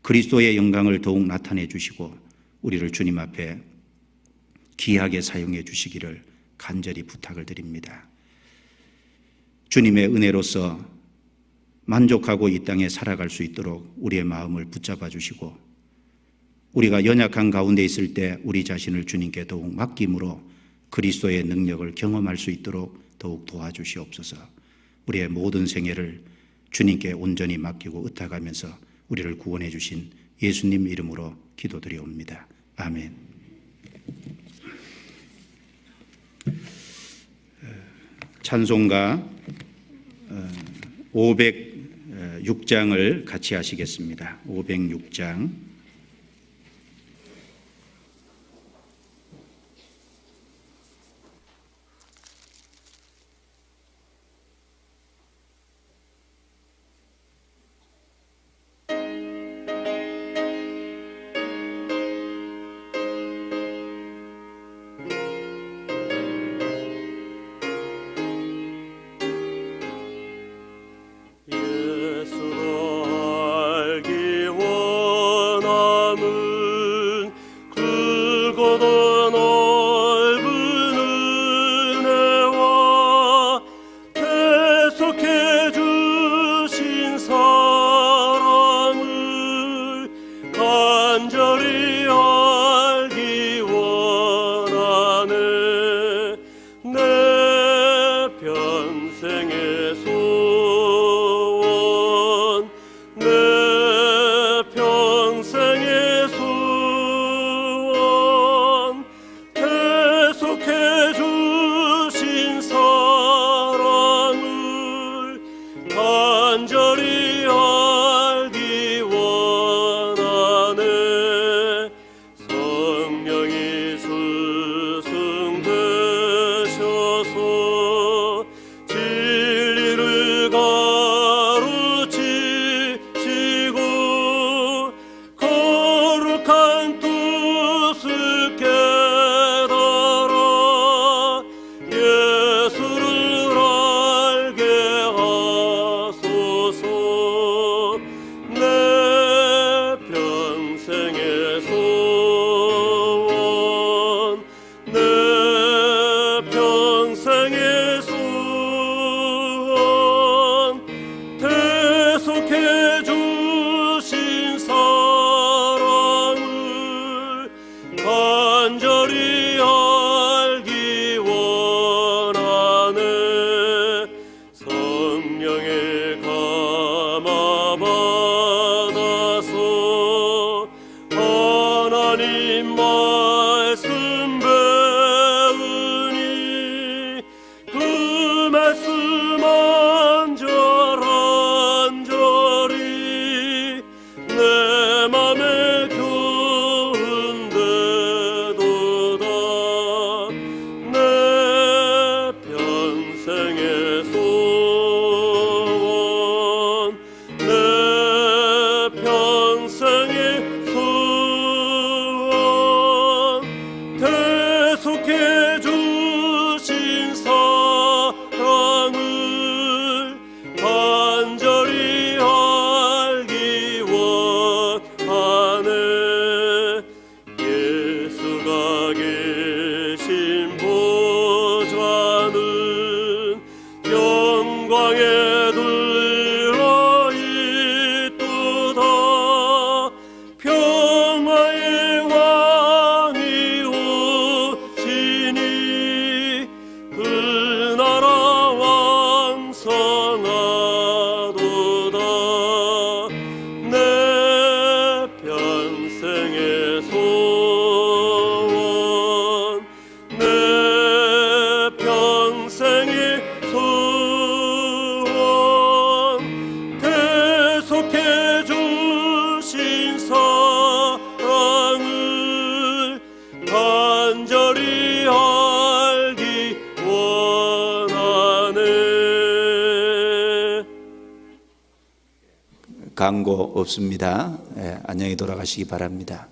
그리스도의 영광을 더욱 나타내 주시고 우리를 주님 앞에 귀하게 사용해 주시기를 간절히 부탁을 드립니다. 주님의 은혜로서 만족하고 이 땅에 살아갈 수 있도록 우리의 마음을 붙잡아 주시고, 우리가 연약한 가운데 있을 때 우리 자신을 주님께 더욱 맡김으로 그리스도의 능력을 경험할 수 있도록 더욱 도와주시옵소서. 우리의 모든 생애를 주님께 온전히 맡기고 의탁하면서 우리를 구원해 주신 예수님 이름으로 기도드리옵니다. 아멘. 찬송가 506장을 같이 하시겠습니다. 506장. 예수를 평화의 왕이 오시니 그 나라 왕성하도다. 내 평생의 소원, 내 평생의 소원, 계속해 주신 사랑을 간절히 알기 원하네. 광고 없습니다. 안녕히 돌아가시기 바랍니다.